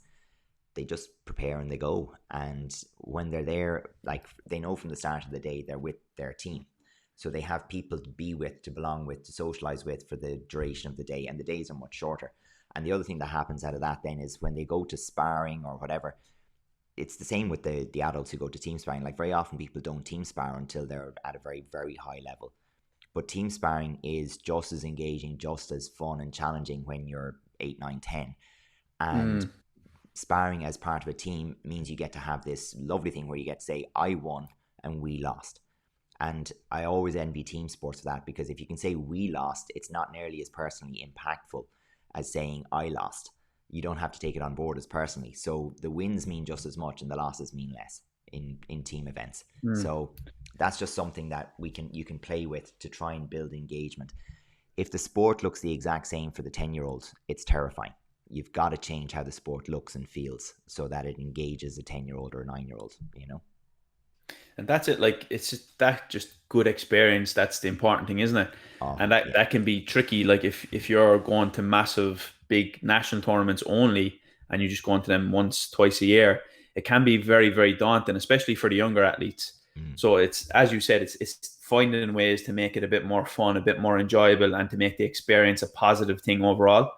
they just prepare and they go. And when they're there, like, they know from the start of the day they're with their team. So they have people to be with, to belong with, to socialize with for the duration of the day. And the days are much shorter. And the other thing that happens out of that then is when they go to sparring or whatever, it's the same with the adults who go to team sparring. Like, very often people don't team spar until they're at a very, very high level. But team sparring is just as engaging, just as fun and challenging when you're 8, 9, 10. And sparring as part of a team means you get to have this lovely thing where you get to say, I won and we lost. And I always envy team sports for that, because if you can say we lost, it's not nearly as personally impactful as saying I lost. You don't have to take it on board as personally. So the wins mean just as much and the losses mean less in team events. So that's just something that you can play with to try and build engagement. If the sport looks the exact same for the 10-year-olds, it's terrifying. You've got to change how the sport looks and feels so that it engages a 10-year-old or a 9-year-old, And that's it. Like, it's just good experience. That's the important thing, isn't it? And that can be tricky. Like, if you're going to massive, big national tournaments only, and you just go into them once, twice a year, it can be very, very daunting, especially for the younger athletes. So it's, as you said, it's finding ways to make it a bit more fun, a bit more enjoyable, and to make the experience a positive thing overall.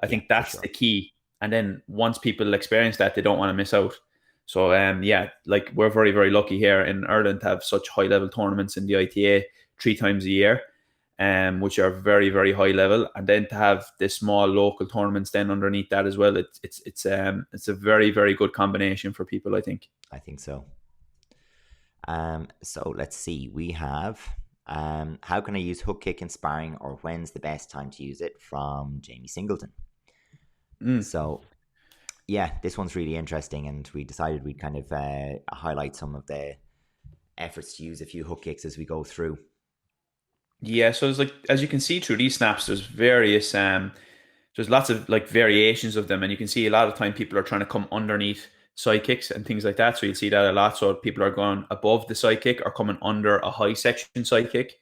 I think that's the key. And then once people experience that, they don't want to miss out. So like, we're very, very lucky here in Ireland to have such high level tournaments in the ITA 3 times a year, which are very, very high level. And then to have the small local tournaments then underneath that as well, it's a very, very good combination for people, I think. I think so. So let's see. We have how can I use hook kick in sparring, or when's the best time to use it, from Jamie Singleton. So yeah, this one's really interesting, and we decided we'd kind of highlight some of the efforts to use a few hook kicks as we go through. Yeah, so it's like, as you can see through these snaps, there's various there's lots of like variations of them, and you can see a lot of time people are trying to come underneath side kicks and things like that. So you'll see that a lot. So people are going above the side kick or coming under a high section side kick.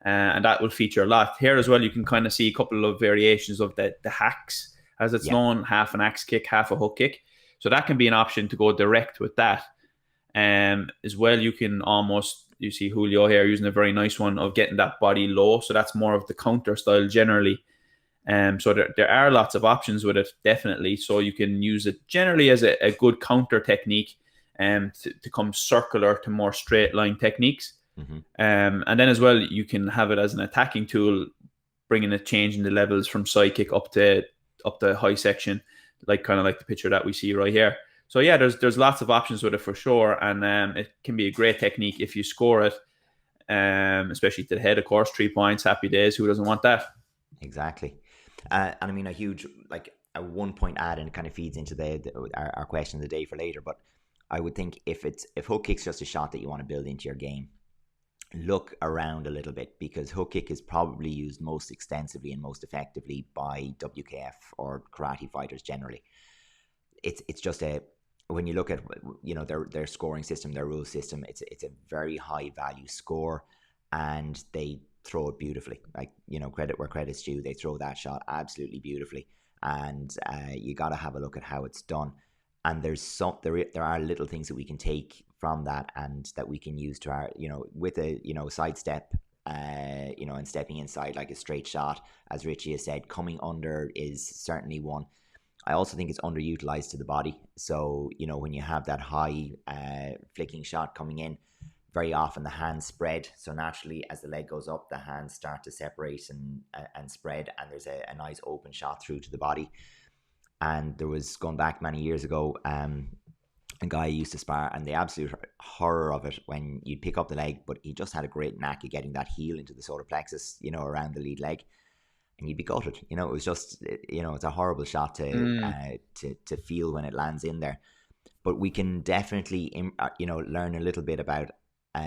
And that will feature a lot. Here as well, you can kind of see a couple of variations of the hacks, as it's known, half an axe kick, half a hook kick. So that can be an option to go direct with that. As well, you can you see Julio here using a very nice one of getting that body low. So that's more of the counter style generally. So there are lots of options with it, definitely. So you can use it generally as a good counter technique to come circular to more straight line techniques. And then as well, you can have it as an attacking tool, bringing it, changing the levels from side kick up to high section, like kind of like the picture that we see right here. So yeah, there's lots of options with it for sure, and it can be a great technique if you score it, especially to the head, of course. 3 points, happy days. Who doesn't want that? Exactly. And I mean, a huge, like, a 1 point add, and it kind of feeds into our question of the day for later. But I would think if hook kick's just a shot that you want to build into your game, look around a little bit, because hook kick is probably used most extensively and most effectively by WKF or karate fighters generally. It's just when you look at their scoring system, their rule system, it's a very high value score, and they throw it beautifully. Like, credit where credit's due, they throw that shot absolutely beautifully, and you got to have a look at how it's done. And there are little things that we can take from that, and that we can use to our with a side step, and stepping inside like a straight shot, as Richie has said. Coming under is certainly one. I also think it's underutilized to the body. So when you have that high flicking shot coming in, very often the hands spread. So naturally, as the leg goes up, the hands start to separate and spread, and there's a nice open shot through to the body. And there was, going back many years ago, a guy used to spar, and the absolute horror of it when you'd pick up the leg, but he just had a great knack of getting that heel into the solar plexus, around the lead leg. and you'd be gutted. You know, it was just, you know, it's a horrible shot to feel when it lands in there. But we can definitely, you know, learn a little bit about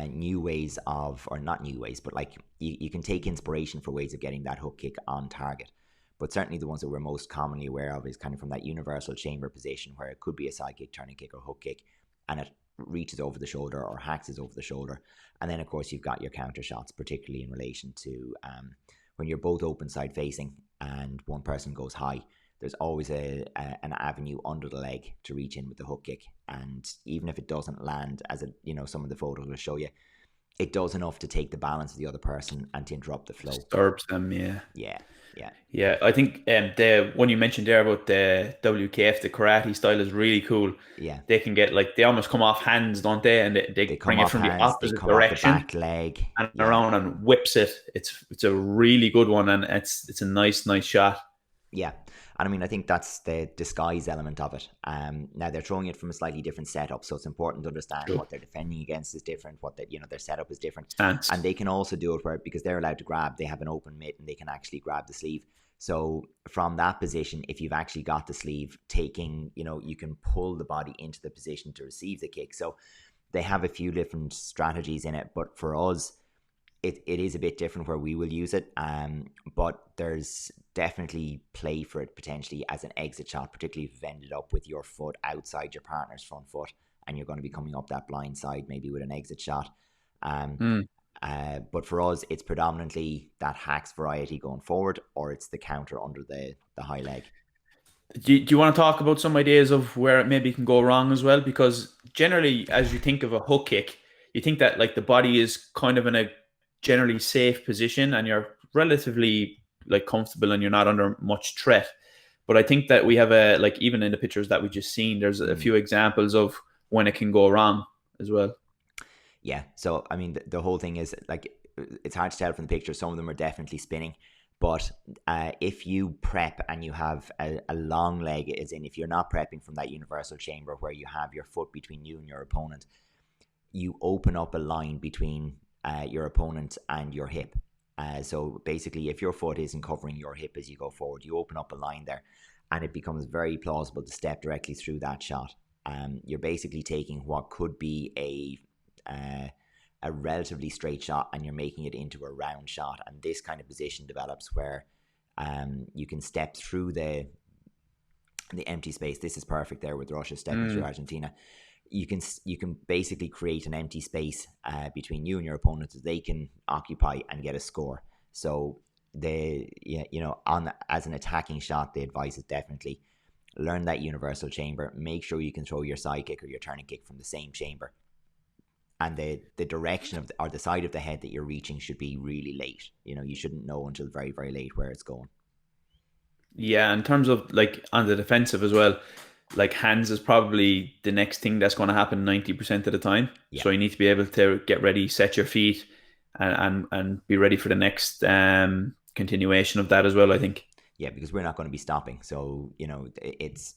new ways of, or not new ways, but like you can take inspiration for ways of getting that hook kick on target. But certainly the ones that we're most commonly aware of is kind of from that universal chamber position where it could be a side kick, turning kick, or hook kick, and it reaches over the shoulder or hacks over the shoulder. And then, of course, you've got your counter shots, particularly in relation to when you're both open side facing and one person goes high. There's always an avenue under the leg to reach in with the hook kick. And even if it doesn't land, as you know, some of the photos will show you, it does enough to take the balance of the other person and to interrupt the flow. Disturbs them, yeah. Yeah. I think the one you mentioned there about the WKF, the karate style, is really cool. Yeah. They can get, like, they almost come off hands, don't they? And they bring it from the opposite direction, off the back leg, and around and whips it. It's a really good one, and it's a nice shot. Yeah. And I mean, I think that's the disguise element of it. Now they're throwing it from a slightly different setup, so it's important to understand what they're defending against is different, what their setup is different. Stance. And they can also do it where, because they're allowed to grab, they have an open mitt and they can actually grab the sleeve. So from that position, if you've actually got the sleeve, taking, you know, you can pull the body into the position to receive the kick. So they have a few different strategies in it, but for us, it is a bit different where we will use it. But there's definitely play for it potentially as an exit shot, particularly if you've ended up with your foot outside your partner's front foot and you're going to be coming up that blind side, maybe with an exit shot. But for us, it's predominantly that hacks variety going forward, or it's the counter under the high leg. Do you want to talk about some ideas of where it maybe can go wrong as well? Because generally, as you think of a hook kick, you think that, like, the body is kind of in a generally safe position and you're relatively, like, comfortable and you're not under much threat. But I think that we have like, even in the pictures that we just seen, there's a few examples of when it can go wrong as well. Yeah. So, I mean, the whole thing is, like, it's hard to tell from the picture. Some of them are definitely spinning. But if you prep and you have a long leg, as in if you're not prepping from that universal chamber where you have your foot between you and your opponent, you open up a line between your opponent and your hip. So basically, if your foot isn't covering your hip as you go forward, you open up a line there, and it becomes very plausible to step directly through that shot. You're basically taking what could be a relatively straight shot and you're making it into a round shot, and this kind of position develops where you can step through the empty space. This is perfect there with Russia stepping through Argentina. You can basically create an empty space between you and your opponent that they can occupy and get a score. So as an attacking shot, the advice is definitely learn that universal chamber. Make sure you can throw your side kick or your turning kick from the same chamber, and the direction of or the side of the head that you're reaching should be really late. You know, you shouldn't know until very, very late where it's going. Yeah, in terms of, like, on the defensive as well, like, hands is probably the next thing that's going to happen 90% of the time. Yeah. So you need to be able to get ready, set your feet, and be ready for the next continuation of that as well, I think. Yeah, because we're not going to be stopping. So, you know, it's,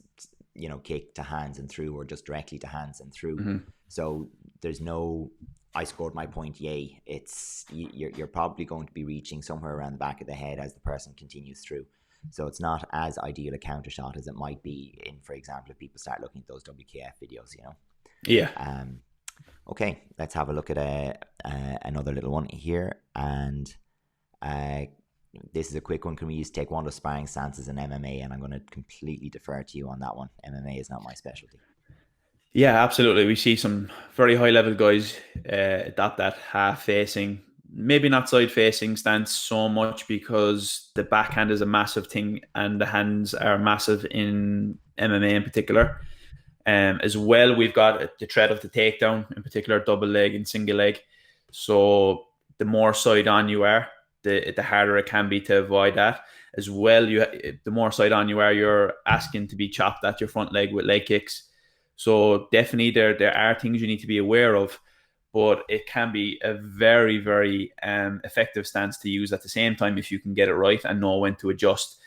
you know, kick to hands and through, or just directly to hands and through. So there's no, I scored my point, yay. It's, you're probably going to be reaching somewhere around the back of the head as the person continues through. So it's not as ideal a counter shot as it might be in, for example, if people start looking at those WKF videos, you know. Yeah. Okay, let's have a look at another little one here. And this is a quick one. Can we use Taekwondo Sparring stances in MMA? And I'm going to completely defer to you on that one. MMA is not my specialty. Yeah, absolutely. We see some very high level guys adopt that half facing, maybe not side facing stance so much, because the backhand is a massive thing and the hands are massive in MMA in particular. As well, we've got the threat of the takedown, in particular double leg and single leg. So the more side on you are, the harder it can be to avoid that. As well, the more side on you are, you're asking to be chopped at your front leg with leg kicks. So definitely there are things you need to be aware of, but it can be a very, very effective stance to use at the same time if you can get it right and know when to adjust.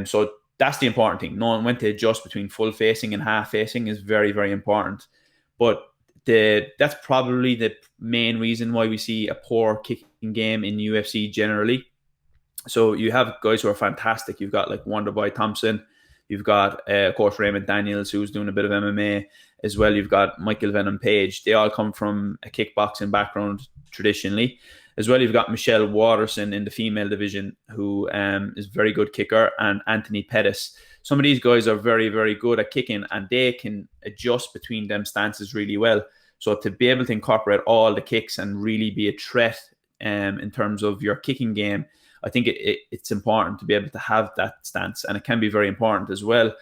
So that's the important thing. Knowing when to adjust between full facing and half facing is very, very important. But that's probably the main reason why we see a poor kicking game in UFC generally. So you have guys who are fantastic. You've got like Wonderboy Thompson. You've got, of course, Raymond Daniels, who's doing a bit of MMA as well. You've got Michael Venom Page. They all come from a kickboxing background traditionally. As well, you've got Michelle Watterson in the female division, who is a very good kicker, and Anthony Pettis. Some of these guys are very, very good at kicking, and they can adjust between them stances really well. So to be able to incorporate all the kicks and really be a threat in terms of your kicking game, I think it's important to be able to have that stance, and it can be very important as well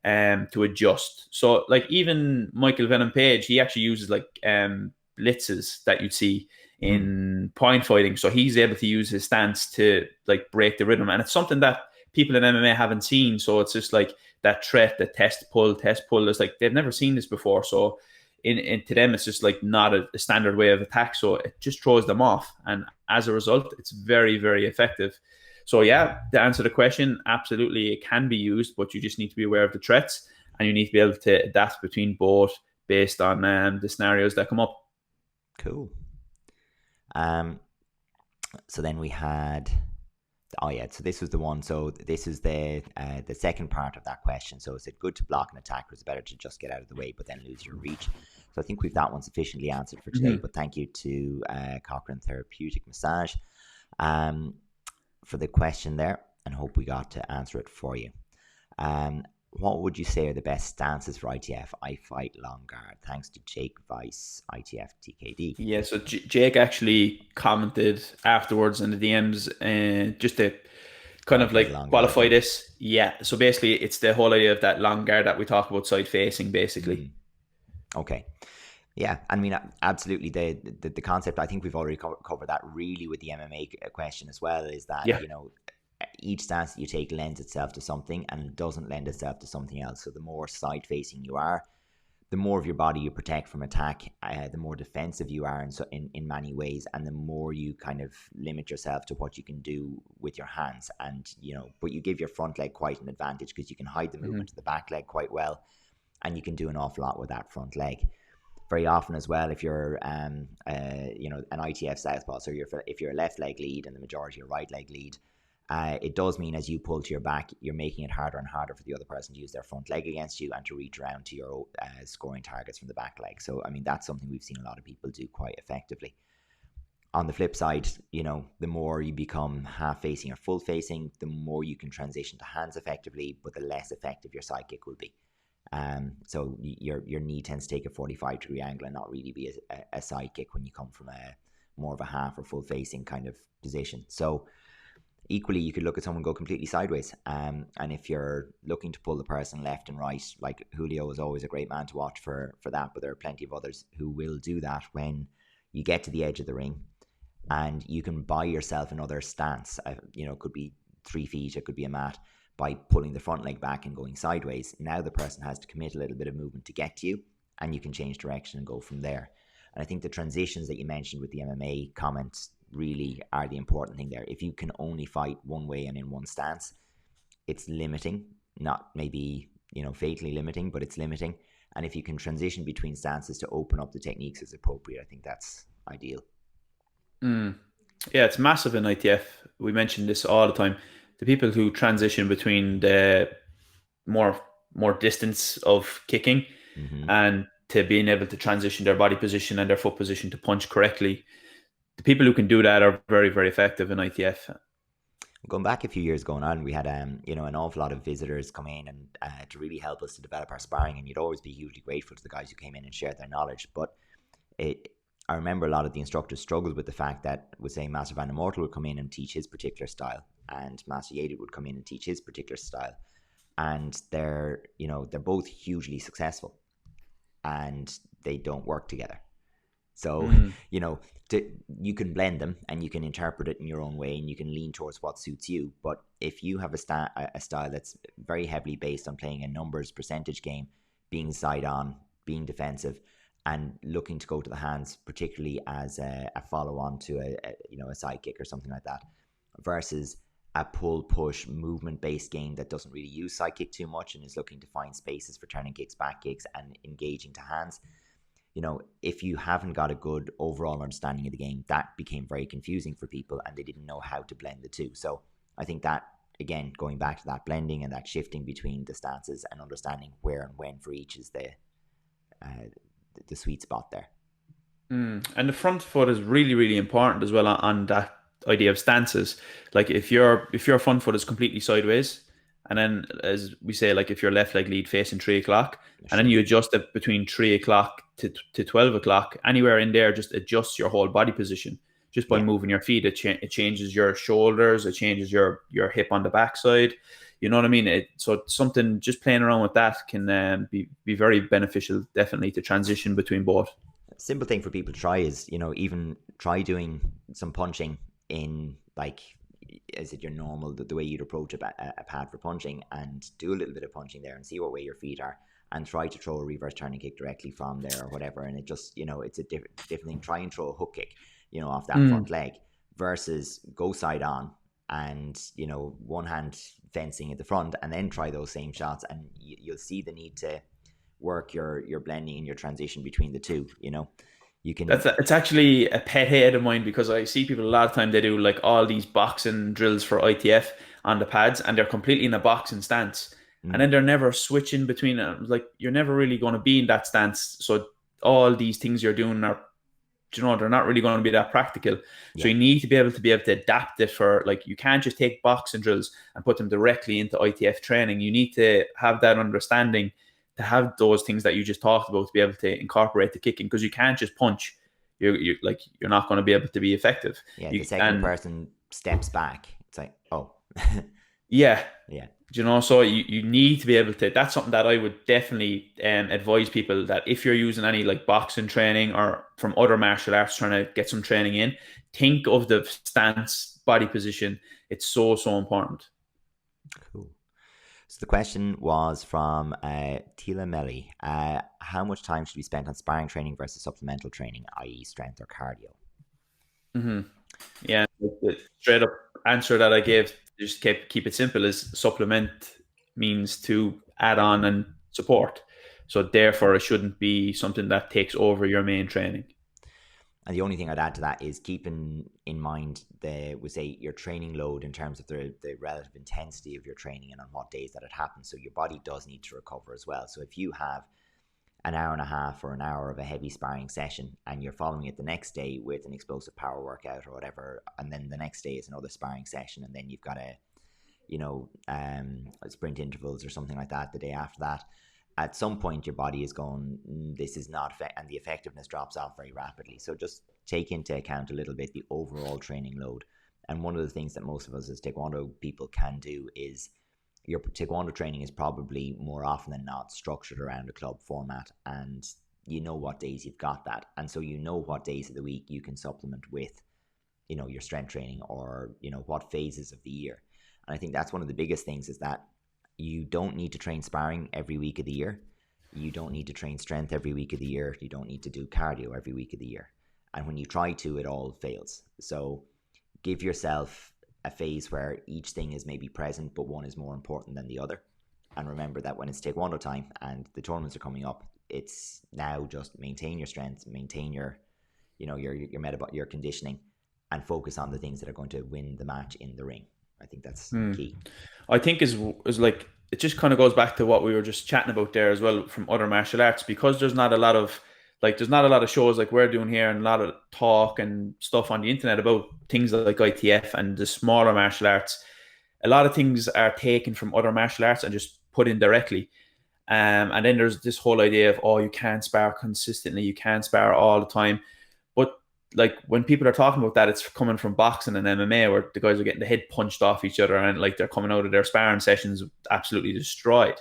to adjust. So like even Michael Venom Page, he actually uses like blitzes that you'd see in point fighting. So he's able to use his stance to like break the rhythm, and it's something that people in MMA haven't seen. So it's just like that threat, the test pull. It's like they've never seen this before. So to them, it's just like not a standard way of attack. So it just throws them off. And as a result, it's very, very effective. So yeah, to answer the question, absolutely it can be used, but you just need to be aware of the threats, and you need to be able to adapt between both based on the scenarios that come up. Cool. So then we had, so this was the one. So this is the second part of that question. So is it good to block an attack, or is it better to just get out of the way but then lose your reach? So I think we've that one sufficiently answered for today. But thank you to Cochrane Therapeutic Massage for the question there, and hope we got to answer it for you. What would you say are the best stances for ITF? I fight long guard. Thanks to Jake Weiss, ITF TKD. Yeah, so Jake actually commented afterwards in the DMs just to kind of like qualify this. Yeah, so basically it's the whole idea of that long guard that we talk about, side facing, basically. Okay. Yeah, I mean, absolutely. The concept, I think we've already covered that really with the MMA question as well, is that, you know, each stance that you take lends itself to something and doesn't lend itself to something else. So the more side facing you are, the more of your body you protect from attack, the more defensive you are in many ways, and the more you kind of limit yourself to what you can do with your hands. And, you know, but you give your front leg quite an advantage because you can hide the movement to the back leg quite well, and you can do an awful lot with that front leg. Very often as well, if you're you know, an ITF southpaw, so if you're a left leg lead and the majority are right leg lead, it does mean as you pull to your back, you're making it harder and harder for the other person to use their front leg against you and to reach around to your scoring targets from the back leg. So, I mean, that's something we've seen a lot of people do quite effectively. On the flip side, you know, the more you become half facing or full facing, the more you can transition to hands effectively, but the less effective your side kick will be. So your knee tends to take a 45-degree angle and not really be a side kick when you come from a more of a half or full facing kind of position. So equally, you could look at someone go completely sideways. And if you're looking to pull the person left and right, like Julio is always a great man to watch for that, but there are plenty of others who will do that when you get to the edge of the ring and you can buy yourself another stance. You know, it could be 3 feet, it could be a mat, by pulling the front leg back and going sideways. Now the person has to commit a little bit of movement to get to you, and you can change direction and go from there. And I think the transitions that you mentioned with the MMA comments really are the important thing there. If you can only fight one way and in one stance, it's limiting, not maybe, you know, fatally limiting, but it's limiting. And if you can transition between stances to open up the techniques as appropriate, I think that's ideal. Yeah, it's massive in ITF. We mention this all the time. The people who transition between the more distance of kicking and to being able to transition their body position and their foot position to punch correctly, the people who can do that are very, very effective in ITF. Going back a few years going on, we had you know, an awful lot of visitors come in and to really help us to develop our sparring, and you'd always be hugely grateful to the guys who came in and shared their knowledge. But I remember a lot of the instructors struggled with the fact that, would say, Master Van Immortal would come in and teach his particular style, and Master Yadid would come in and teach his particular style, and they're both hugely successful, and they don't work together. So you know, you can blend them and you can interpret it in your own way, and you can lean towards what suits you. But if you have a style that's very heavily based on playing a numbers percentage game, being side on, being defensive, and looking to go to the hands, particularly as a follow-on to a side kick or something like that, versus a pull-push movement-based game that doesn't really use side kick too much and is looking to find spaces for turning kicks, back kicks, and engaging to hands. You know, if you haven't got a good overall understanding of the game, that became very confusing for people, and they didn't know how to blend the two. So I think that, again, going back to that blending and that shifting between the stances and understanding where and when for each is the sweet spot there. And the front foot is really, really important as well on that idea of stances. Like if your front foot is completely sideways, and then as we say, like if your left leg lead facing 3 o'clock, and then Sure. you adjust it between 3 o'clock to 12 o'clock, anywhere in there, just adjust your whole body position just by Yeah. moving your feet. It changes your shoulders, it changes your hip on the backside. You know what I mean? So something just playing around with that can be very beneficial, definitely, to transition between both. Simple thing for people to try is, even try doing some punching in, like, is it your normal, the way you'd approach a pad for punching, and do a little bit of punching there and see what way your feet are, and try to throw a reverse turning kick directly from there or whatever. And it just, it's a different thing. Try and throw a hook kick, off that front leg, versus go side on and, one hand fencing at the front, and then try those same shots, and you'll see the need to work your blending and your transition between the two. You can. It's actually a pet hate of mine, because I see people a lot of time, they do like all these boxing drills for ITF on the pads, and they're completely in a boxing stance, and then they're never switching between it. Like, you're never really going to be in that stance, so all these things you're doing are, they're not really going to be that practical. So you need to be able to adapt it for, like, you can't just take boxing drills and put them directly into ITF training. You need to have that understanding, to have those things that you just talked about, to be able to incorporate the kicking, because you can't just punch. You're not going to be able to be effective. Yeah, the second person steps back, it's like, oh. Yeah. Yeah. So you need to be able to, that's something that I would definitely advise people, that if you're using any like boxing training or from other martial arts trying to get some training in, think of the stance, body position. It's so, so important. Cool. So the question was from Tila Melly. How much time should be spent on sparring training versus supplemental training, i.e. strength or cardio? Yeah, the straight up answer that I gave, just keep it simple, is supplement means to add on and support. So therefore, it shouldn't be something that takes over your main training. And the only thing I'd add to that is keeping in mind your training load in terms of the relative intensity of your training and on what days that it happens. So your body does need to recover as well. So if you have an hour and a half or an hour of a heavy sparring session and you're following it the next day with an explosive power workout or whatever, and then the next day is another sparring session, and then you've got sprint intervals or something like that the day after that, at some point your body is going, this is not and the effectiveness drops off very rapidly. So just take into account a little bit the overall training load. And one of the things that most of us as Taekwondo people can do is, your Taekwondo training is probably more often than not structured around a club format, and what days you've got that, and so what days of the week you can supplement with your strength training, or what phases of the year. And I think that's one of the biggest things, is that you don't need to train sparring every week of the year. You don't need to train strength every week of the year. You don't need to do cardio every week of the year. And when you try to, it all fails. So give yourself a phase where each thing is maybe present, but one is more important than the other. And remember that when it's Taekwondo time and the tournaments are coming up, it's now just maintain your strength, maintain your your conditioning, and focus on the things that are going to win the match in the ring. I think that's key. I think is like, it just kind of goes back to what we were just chatting about there as well, from other martial arts, because there's not a lot of shows like we're doing here, and a lot of talk and stuff on the internet about things like ITF and the smaller martial arts. A lot of things are taken from other martial arts and just put in directly. And then there's this whole idea of, oh, you can't spar consistently, you can't spar all the time. But like, when people are talking about that, it's coming from boxing and MMA, where the guys are getting the head punched off each other, and like they're coming out of their sparring sessions absolutely destroyed.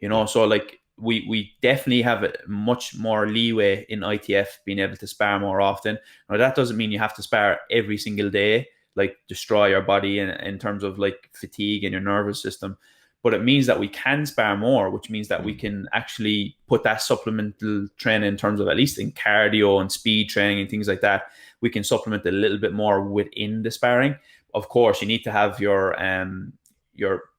So like, we definitely have a much more leeway in ITF being able to spar more often. Now, that doesn't mean you have to spar every single day, like destroy your body in terms of like fatigue and your nervous system. But it means that we can spar more, which means that we can actually put that supplemental training, in terms of at least in cardio and speed training and things like that, we can supplement a little bit more within the sparring. Of course, you need to have your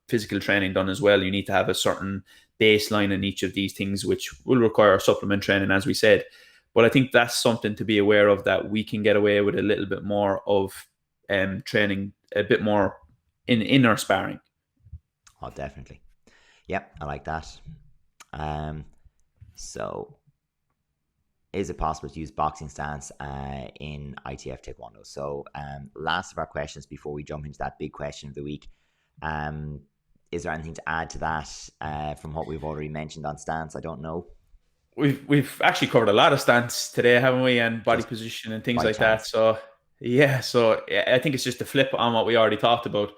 physical training done as well. You need to have a certain baseline in each of these things, which will require supplement training, as we said. But I think that's something to be aware of, that we can get away with a little bit more of training, a bit more in our sparring. Oh, definitely. Yep, I like that. So is it possible to use boxing stance in ITF Taekwondo? So last of our questions before we jump into that big question of the week. Is there anything to add to that from what we've already mentioned on stance? I don't know. We've actually covered a lot of stance today, haven't we? And body Just position and things by like that. chance. So yeah, so I think it's just a flip on what we already talked about,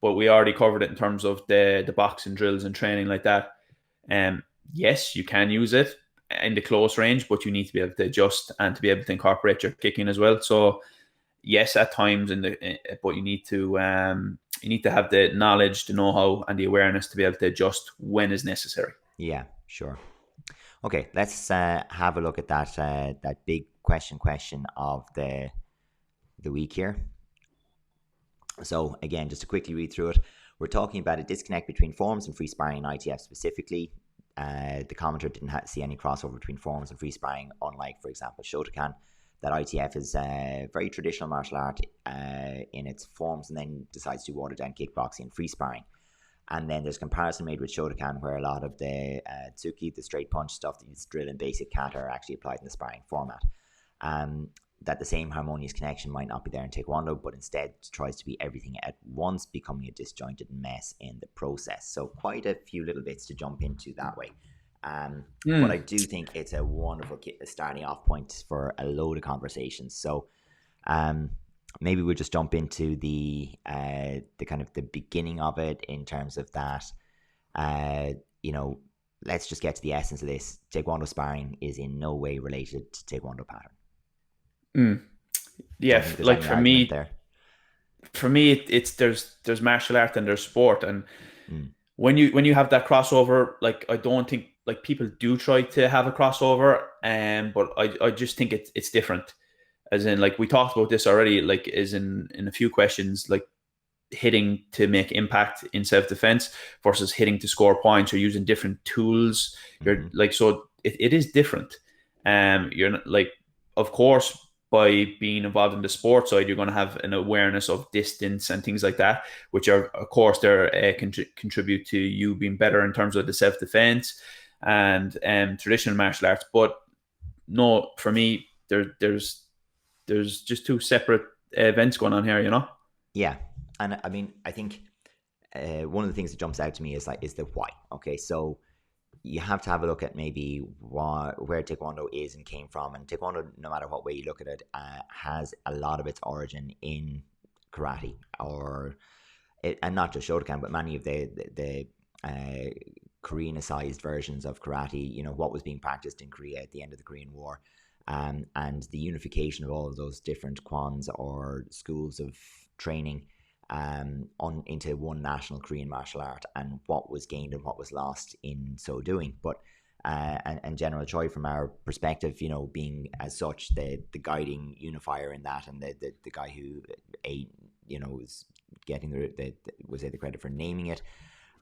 but we already covered it in terms of the boxing drills and training like that. Yes, you can use it in the close range, but you need to be able to adjust and to be able to incorporate your kicking as well. So yes, at times but you need to have the knowledge, the know-how, and the awareness to be able to adjust when is necessary. Yeah, sure. Okay, let's have a look at that big question of the week here. So again, just to quickly read through it, we're talking about a disconnect between forms and free sparring in ITF specifically. The commenter didn't see any crossover between forms and free sparring, unlike, for example, Shotokan. That ITF is a very traditional martial art in its forms, and then decides to water down kickboxing and free sparring. And then there's comparison made with Shotokan, where a lot of the tsuki, the straight punch stuff that is drill and basic kata, are actually applied in the sparring format. That the same harmonious connection might not be there in Taekwondo, but instead tries to be everything at once, becoming a disjointed mess in the process. So quite a few little bits to jump into that way. But I do think it's a wonderful starting off point for a load of conversations. So maybe we'll just jump into the kind of the beginning of it in terms of that. Let's just get to the essence of this. Taekwondo sparring is in no way related to Taekwondo pattern. Yeah, like for me, there. it's there's martial art and there's sport, and when you have that crossover, like I don't think like people do try to have a crossover, but I just think it's different. As in, like we talked about this already, like is in a few questions, like hitting to make impact in self-defense versus hitting to score points. You're using different tools. You're like, so it is different. You're not, like, of course, by being involved in the sports side, you're going to have an awareness of distance and things like that, which are, of course, they're contribute to you being better in terms of the self-defense and traditional martial arts. But no, for me, there's just two separate events going on here, you know? Yeah. And I mean, I think one of the things that jumps out to me is the why. Okay, so you have to have a look at maybe where Taekwondo is and came from. And Taekwondo, no matter what way you look at it, has a lot of its origin in karate, and not just Shotokan, but many of the Koreanized versions of karate. You know, what was being practiced in Korea at the end of the Korean War, and the unification of all of those different kwons or schools of training into one national Korean martial art, and what was gained and what was lost in so doing. But and General Choi, from our perspective, you know, being as such the guiding unifier in that, and the guy who was getting the credit for naming it,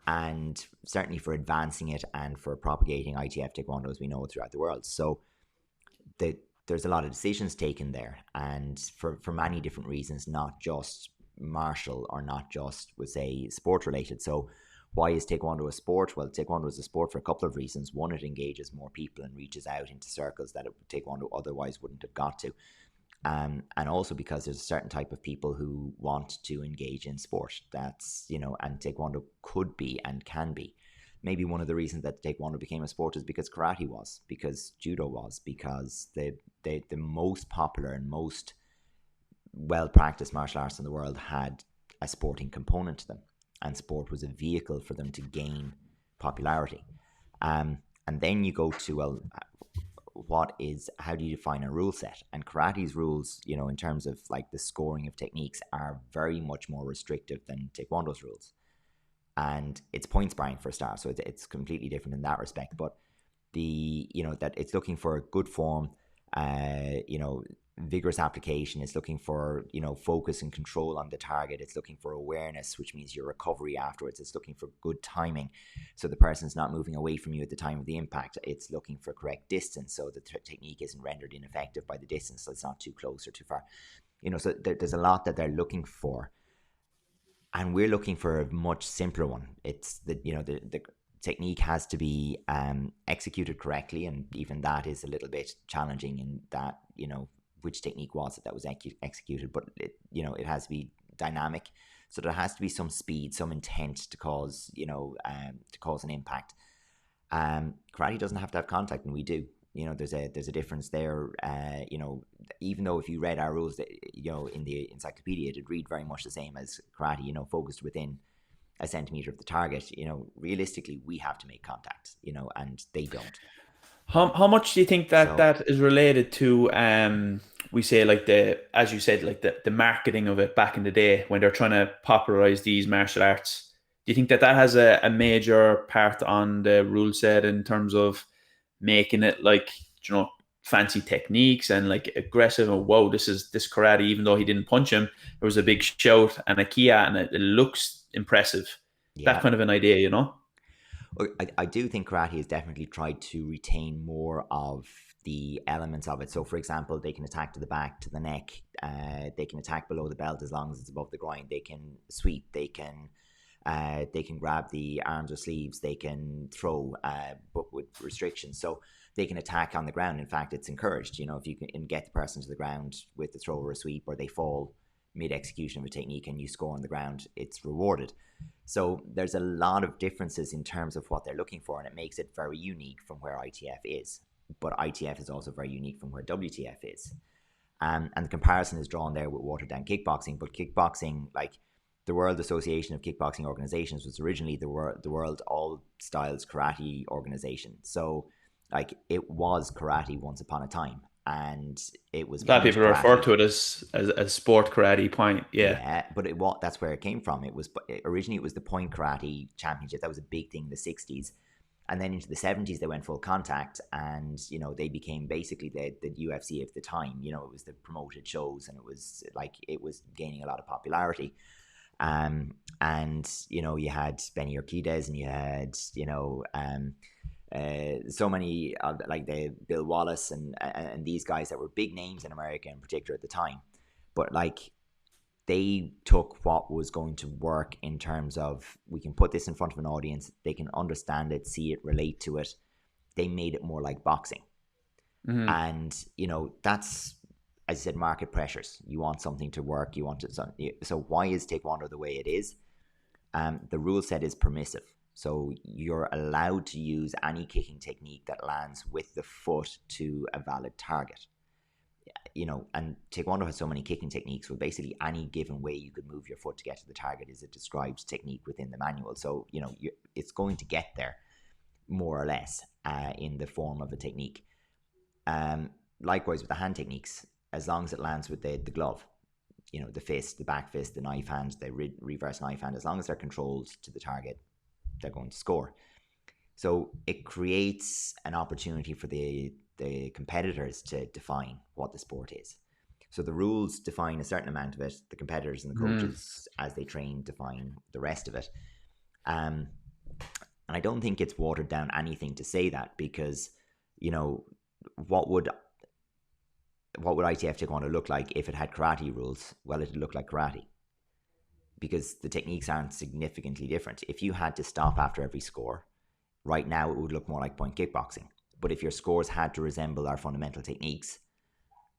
and certainly for advancing it and for propagating ITF Taekwondo as we know it throughout the world. So there's a lot of decisions taken there, and for many different reasons, not just martial or not just, would say, sport related. So why is Taekwondo a sport? Well, Taekwondo is a sport for a couple of reasons. One, it engages more people and reaches out into circles that Taekwondo otherwise wouldn't have got to. And also because there's a certain type of people who want to engage in sport. That's, and Taekwondo could be and can be. Maybe one of the reasons that Taekwondo became a sport is because karate was, because judo was, because the most popular and most well-practiced martial arts in the world had a sporting component to them, and sport was a vehicle for them to gain popularity. And then you go to, well, how do you define a rule set? And karate's rules, in terms of like the scoring of techniques, are very much more restrictive than Taekwondo's rules. And it's point sparring for a start, so it's completely different in that respect. But that it's looking for a good form, vigorous application. It's looking for focus and control on the target. It's looking for awareness, which means your recovery afterwards. It's looking for good timing, so the person's not moving away from you at the time of the impact. It's looking for correct distance, so the technique isn't rendered ineffective by the distance, so it's not too close or too far. So there's a lot that they're looking for. And we're looking for a much simpler one. It's the technique has to be executed correctly, and even that is a little bit challenging in that, which technique was it that was executed, but it has to be dynamic. So there has to be some speed, some intent to cause an impact. Karate doesn't have to have contact, and we do. There's a difference there. Even though if you read our rules, in the encyclopedia, it'd read very much the same as karate. Focused within a centimeter of the target. Realistically, we have to make contact. And they don't. How much do you think that that is related to we say like as you said, like the marketing of it back in the day when they're trying to popularize these martial arts? Do you think that has a major part on the rule set in terms of making it like, fancy techniques and like aggressive, and whoa, this karate, even though he didn't punch him, there was a big shout and a kia and it looks impressive. Yeah. That kind of an idea, I do think karate has definitely tried to retain more of the elements of it. So, for example, they can attack to the back, to the neck. They can attack below the belt as long as it's above the groin. They can sweep. They can grab the arms or sleeves. They can throw, but with restrictions. So they can attack on the ground. In fact, it's encouraged. If you can get the person to the ground with the throw or a sweep, or they fall mid-execution of a technique and you score on the ground, it's rewarded. So there's a lot of differences in terms of what they're looking for, and it makes it very unique from where ITF is. But ITF is also very unique from where WTF is. And the comparison is drawn there with watered down kickboxing. But kickboxing, like the World Association of Kickboxing Organizations, was originally the World All Styles Karate Organization. So like it was karate once upon a time. And it was a lot of people karate. refer to it as sport karate point. Yeah, but that's where it came from. Originally it was the Point Karate Championship. That was a big thing in the 60s. And then into the 70s, they went full contact, and they became basically the UFC of the time. It was the promoted shows, and it was gaining a lot of popularity. And you had Benny Urquidez, and you had so many like the Bill Wallace and these guys that were big names in America in particular at the time. But like they took what was going to work in terms of, we can put this in front of an audience, they can understand it, see it, relate to it. They made it more like boxing. Mm-hmm. And that's, as I said, market pressures. You want something to work, you want it. So why is Taekwondo the way it is? The rule set is permissive. So you're allowed to use any kicking technique that lands with the foot to a valid target. And Taekwondo has so many kicking techniques. So basically any given way you could move your foot to get to the target is a described technique within the manual. So, it's going to get there more or less in the form of a technique. Likewise with the hand techniques, as long as it lands with the glove, the fist, the back fist, the knife hand, the reverse knife hand, as long as they're controlled to the target, they're going to score. So it creates an opportunity for the competitors to define what the sport is. So the rules define a certain amount of it. The competitors and the coaches, as they train, define the rest of it. And I don't think it's watered down anything to say that, because, what would ITF Taekwondo look like if it had karate rules? Well, it'd look like karate, because the techniques aren't significantly different. If you had to stop after every score, right now it would look more like point kickboxing. But if your scores had to resemble our fundamental techniques,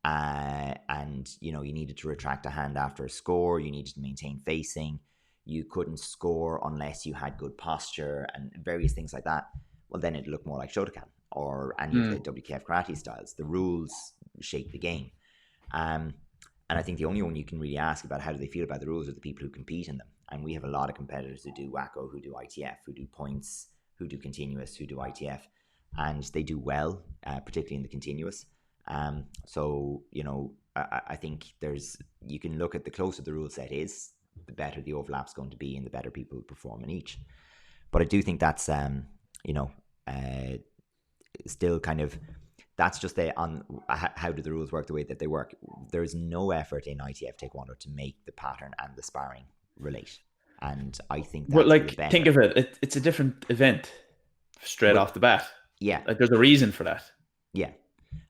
and you needed to retract a hand after a score, you needed to maintain facing, you couldn't score unless you had good posture and various things like that, well, then it'd look more like Shotokan or any of the WKF karate styles. The rules shape the game. And I think the only one you can really ask about how do they feel about the rules are the people who compete in them. And we have a lot of competitors who do WAKO, who do ITF, who do points, who do continuous, who do ITF. And they do well, particularly in the continuous. So, I think you can look at the closer the rule set is, the better the overlap's going to be and the better people perform in each. But I do think that's, still kind of, that's just on how do the rules work the way that they work. There's no effort in ITF Taekwondo to make the pattern and the sparring relate. And I think that's think of it, it's a different event straight off the bat. Yeah. Like there's a reason for that. Yeah.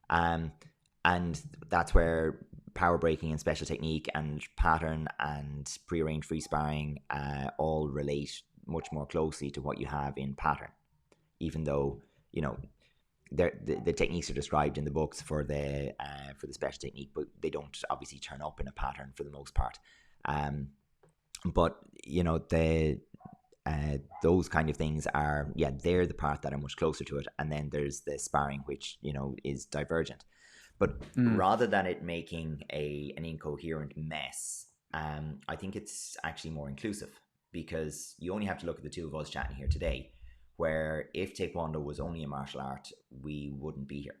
And that's where power breaking and special technique and pattern and prearranged free sparring all relate much more closely to what you have in pattern, even though, you know, the techniques are described in the books for the special technique, but they don't obviously turn up in a pattern for the most part. But you know, those kind of things are, they're the part that are much closer to it. And then there's the sparring, which, you know, is divergent. But rather than it making an incoherent mess, I think it's actually more inclusive, because you only have to look at the two of us chatting here today, where if Taekwondo was only a martial art, we wouldn't be here.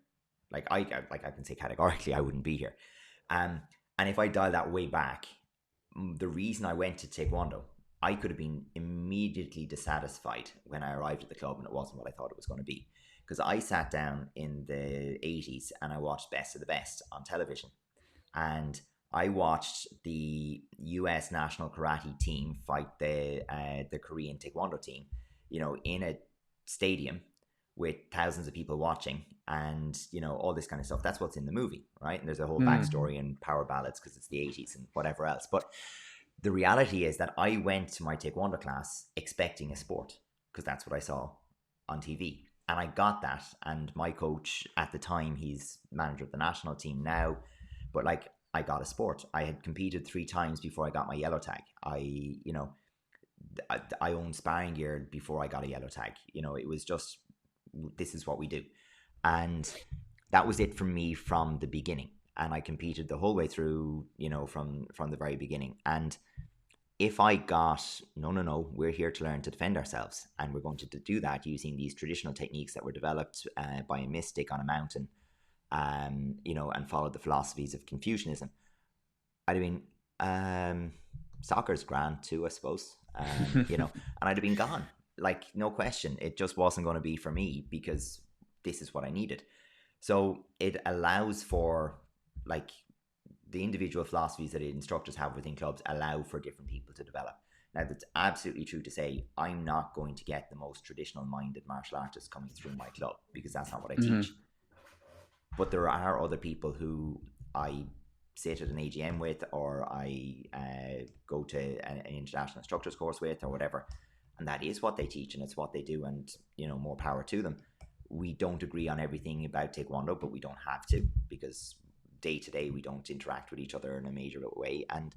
Like I can say categorically, I wouldn't be here. And if I dial that way back, the reason I went to Taekwondo, I could have been immediately dissatisfied when I arrived at the club and it wasn't what I thought it was going to be. Because I sat down in the 80s and I watched Best of the Best on television. And I watched the US national karate team fight the Korean Taekwondo team, you know, in a stadium with thousands of people watching, and, you know, all this kind of stuff. That's what's in the movie, right? And there's a whole backstory and power ballads because it's the 80s and whatever else. But the reality is that I went to my Taekwondo class expecting a sport, because that's what I saw on TV. And I got that. And my coach at the time, he's manager of the national team now, but like, I got a sport. I had competed 3 times before I got my yellow tag. I owned sparring gear before I got a yellow tag. You know, it was just, this is what we do. And that was it for me from the beginning. And I competed the whole way through, you know, from the very beginning. And if I got, no, we're here to learn to defend ourselves, and we're going to do that using these traditional techniques that were developed by a mystic on a mountain, you know, and followed the philosophies of Confucianism, I'd have been, soccer's grand too, I suppose, you know, and I'd have been gone. Like, no question. It just wasn't going to be for me, because this is what I needed. So it allows for, like, the individual philosophies that instructors have within clubs allow for different people to develop. Now, that's absolutely true to say I'm not going to get the most traditional minded martial artists coming through my club, because that's not what I teach. But there are other people who I sit at an AGM with, or I go to an international instructors course with, or whatever, and that is what they teach and it's what they do, and, you know, more power to them. We don't agree on everything about Taekwondo, but we don't have to, because day to day we don't interact with each other in a major way, and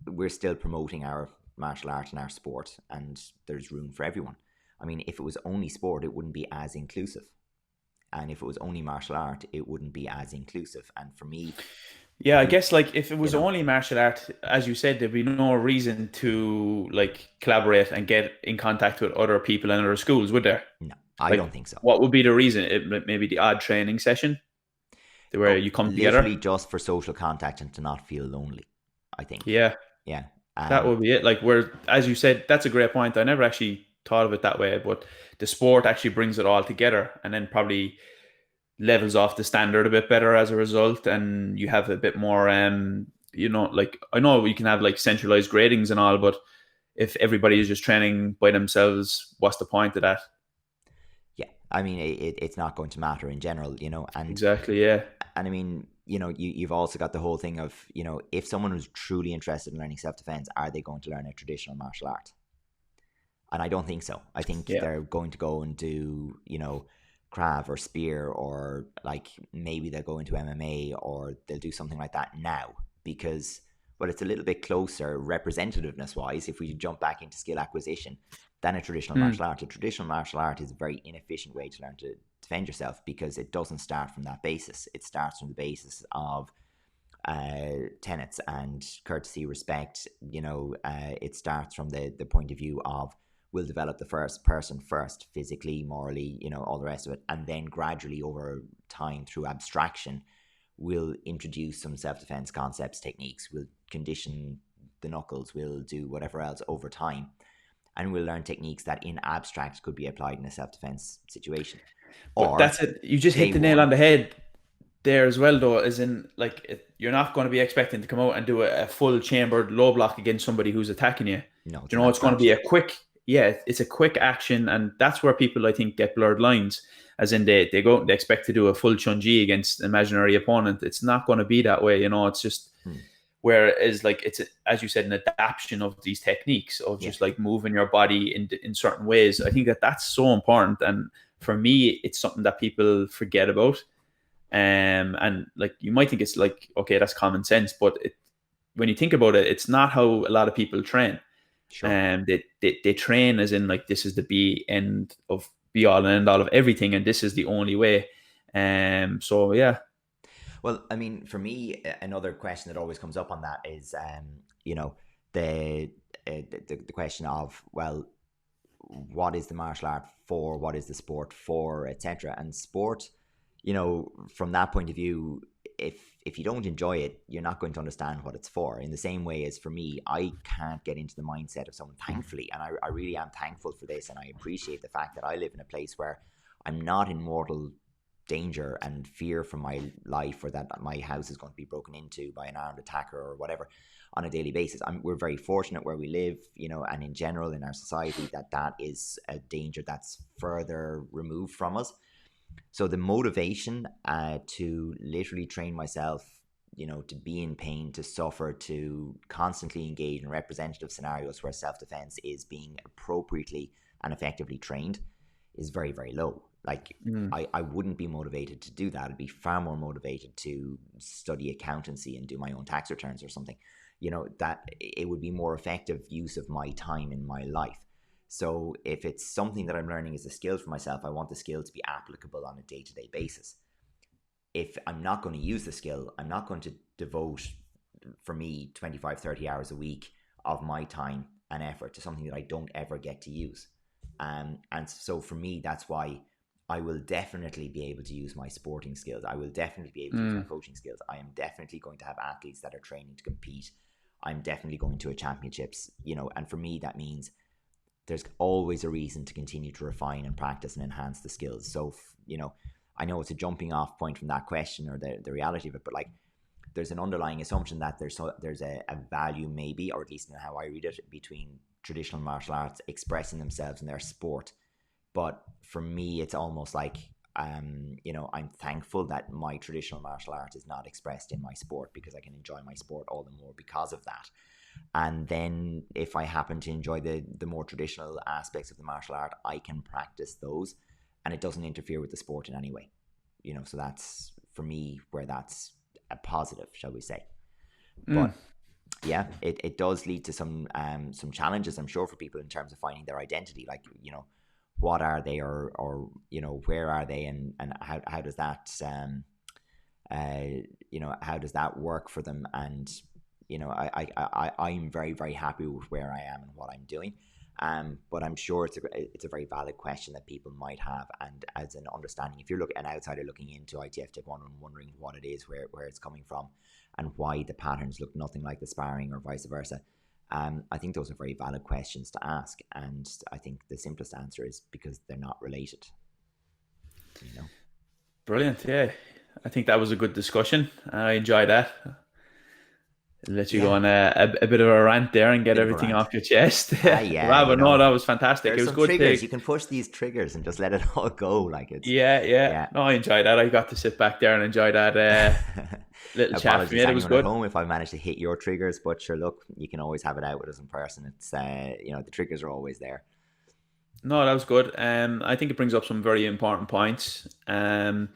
we're still promoting our martial art and our sport, and there's room for everyone. I mean, if it was only sport, it wouldn't be as inclusive, and if it was only martial art, it wouldn't be as inclusive. And for me, I guess, like, if it was only martial art, as you said, there'd be no reason to, like, collaborate and get in contact with other people in other schools, would there? No, I don't think so. What would be the reason? Maybe the odd training session where you come together? Literally just for social contact and to not feel lonely, I think. Yeah. That would be it. Like, where, as you said, that's a great point. I never actually thought of it that way, but the sport actually brings it all together, and then probably levels off the standard a bit better as a result, and you have a bit more, you know, like, I know you can have, like, centralized gradings and all, but if everybody is just training by themselves, what's the point of that? Yeah, I mean, it's not going to matter in general, you know. And exactly, yeah. And I mean, you know, you've also got the whole thing of, you know, if someone was truly interested in learning self-defense, are they going to learn a traditional martial art? And I don't think so. I think they're going to go and do, you know, Krav or Spear, or like maybe they'll go into MMA, or they'll do something like that now, because, well, it's a little bit closer representativeness wise, if we jump back into skill acquisition, than a traditional martial art. A traditional martial art is a very inefficient way to learn to defend yourself, because it doesn't start from that basis. It starts from the basis of tenets and courtesy, respect. You know, it starts from the point of view of, we'll develop the first person first, physically, morally, you know, all the rest of it. And then gradually over time, through abstraction, we'll introduce some self-defense concepts, techniques. We'll condition the knuckles. We'll do whatever else over time. And we'll learn techniques that in abstract could be applied in a self-defense situation. But that's it. You just hit the nail on the head there as well, though, as in, like, you're not going to be expecting to come out and do a full chambered low block against somebody who's attacking you. No, it's going to be a quick... Yeah, it's a quick action, and that's where people, I think, get blurred lines. as in they go, they expect to do a full chunji against an imaginary opponent. It's not going to be that way, it's just, whereas like it's, as you said, an adaptation of these techniques of just like moving your body in certain ways. I think that's so important. And for me, it's something that people forget about. And like, you might think it's like, okay, that's common sense, but when you think about it, it's not how a lot of people train. Sure. They train as in like, this is the be all and end all of everything, and this is the only way. So yeah. Well, I mean, for me, another question that always comes up on that is, the question of, well, what is the martial art for? What is the sport for, etc. And sport, from that point of view, if you don't enjoy it, you're not going to understand what it's for. In the same way as for me, I can't get into the mindset of someone, thankfully, and I really am thankful for this, and I appreciate the fact that I live in a place where I'm not in mortal danger and fear for my life, or that my house is going to be broken into by an armed attacker or whatever on a daily basis. We're very fortunate where we live, and in general in our society, that is a danger that's further removed from us. So the motivation to literally train myself, to be in pain, to suffer, to constantly engage in representative scenarios where self-defense is being appropriately and effectively trained is very, very low. Like, I wouldn't be motivated to do that. I'd be far more motivated to study accountancy and do my own tax returns or something. That it would be more effective use of my time in my life. So if it's something that I'm learning as a skill for myself, I want the skill to be applicable on a day-to-day basis. If I'm not going to use the skill, I'm not going to devote, for me, 25, 30 hours a week of my time and effort to something that I don't ever get to use. And so for me, that's why I will definitely be able to use my sporting skills. I will definitely be able to use my coaching skills. I am definitely going to have athletes that are training to compete. I'm definitely going to a championships, and for me, that means there's always a reason to continue to refine and practice and enhance the skills. So, I know it's a jumping off point from that question or the reality of it, but like, there's an underlying assumption that there's a value, maybe, or at least in how I read it, between traditional martial arts expressing themselves in their sport. But for me, it's almost like, I'm thankful that my traditional martial art is not expressed in my sport, because I can enjoy my sport all the more because of that. And then if I happen to enjoy the more traditional aspects of the martial art, I can practice those, and it doesn't interfere with the sport in any way. So that's, for me, where that's a positive, shall we say. But yeah, it does lead to some challenges, I'm sure, for people in terms of finding their identity. Like, what are they, or where are they, and how does that how does that work for them? And I'm very, very happy with where I am and what I'm doing. But I'm sure it's a very valid question that people might have, and as an understanding, if you're an outsider looking into ITF Taekwondo and wondering what it is, where it's coming from, and why the patterns look nothing like the sparring or vice versa, I think those are very valid questions to ask, and I think the simplest answer is because they're not related. Brilliant. Yeah, I think that was a good discussion. I enjoyed that. Let you go on a bit of a rant there and get everything off your chest. Yeah, But no, that was fantastic. It was good triggers. You can push these triggers and just let it all go. Like, it's No, I enjoyed that. I got to sit back there and enjoy that little chat for me. It was good. At home if I managed to hit your triggers, but sure, look, you can always have it out with us in person. It's the triggers are always there. No, that was good. I think it brings up some very important points. And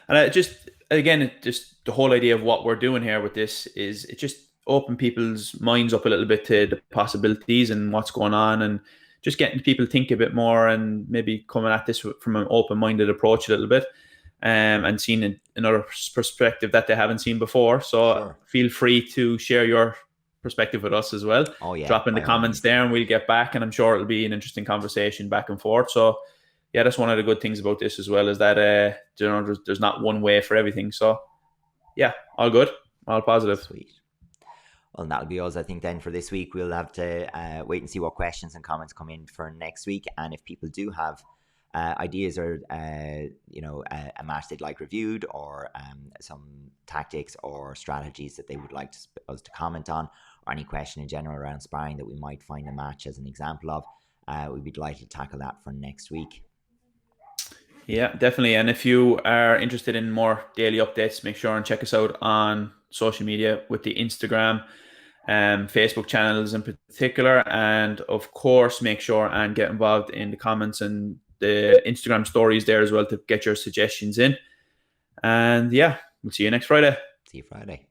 I just the whole idea of what we're doing here with this is it just open people's minds up a little bit to the possibilities and what's going on, and just getting people to think a bit more, and maybe coming at this from an open-minded approach a little bit, and seeing another perspective that they haven't seen before. So Feel free to share your perspective with us as well. Drop in the comments there and we'll get back, and I'm sure it'll be an interesting conversation back and forth. So yeah, that's one of the good things about this as well, is that there's not one way for everything. So yeah, all good, all positive. Sweet. Well, that'll be us, I think. Then for this week, we'll have to wait and see what questions and comments come in for next week. And if people do have ideas or a match they'd like reviewed, or some tactics or strategies that they would like us to comment on, or any question in general around sparring that we might find a match as an example of, we'd be delighted to tackle that for next week. Yeah, definitely. And if you are interested in more daily updates, make sure and check us out on social media with the Instagram and Facebook channels in particular. And of course, make sure and get involved in the comments and the Instagram stories there as well to get your suggestions in. And yeah, we'll see you next Friday. See you Friday.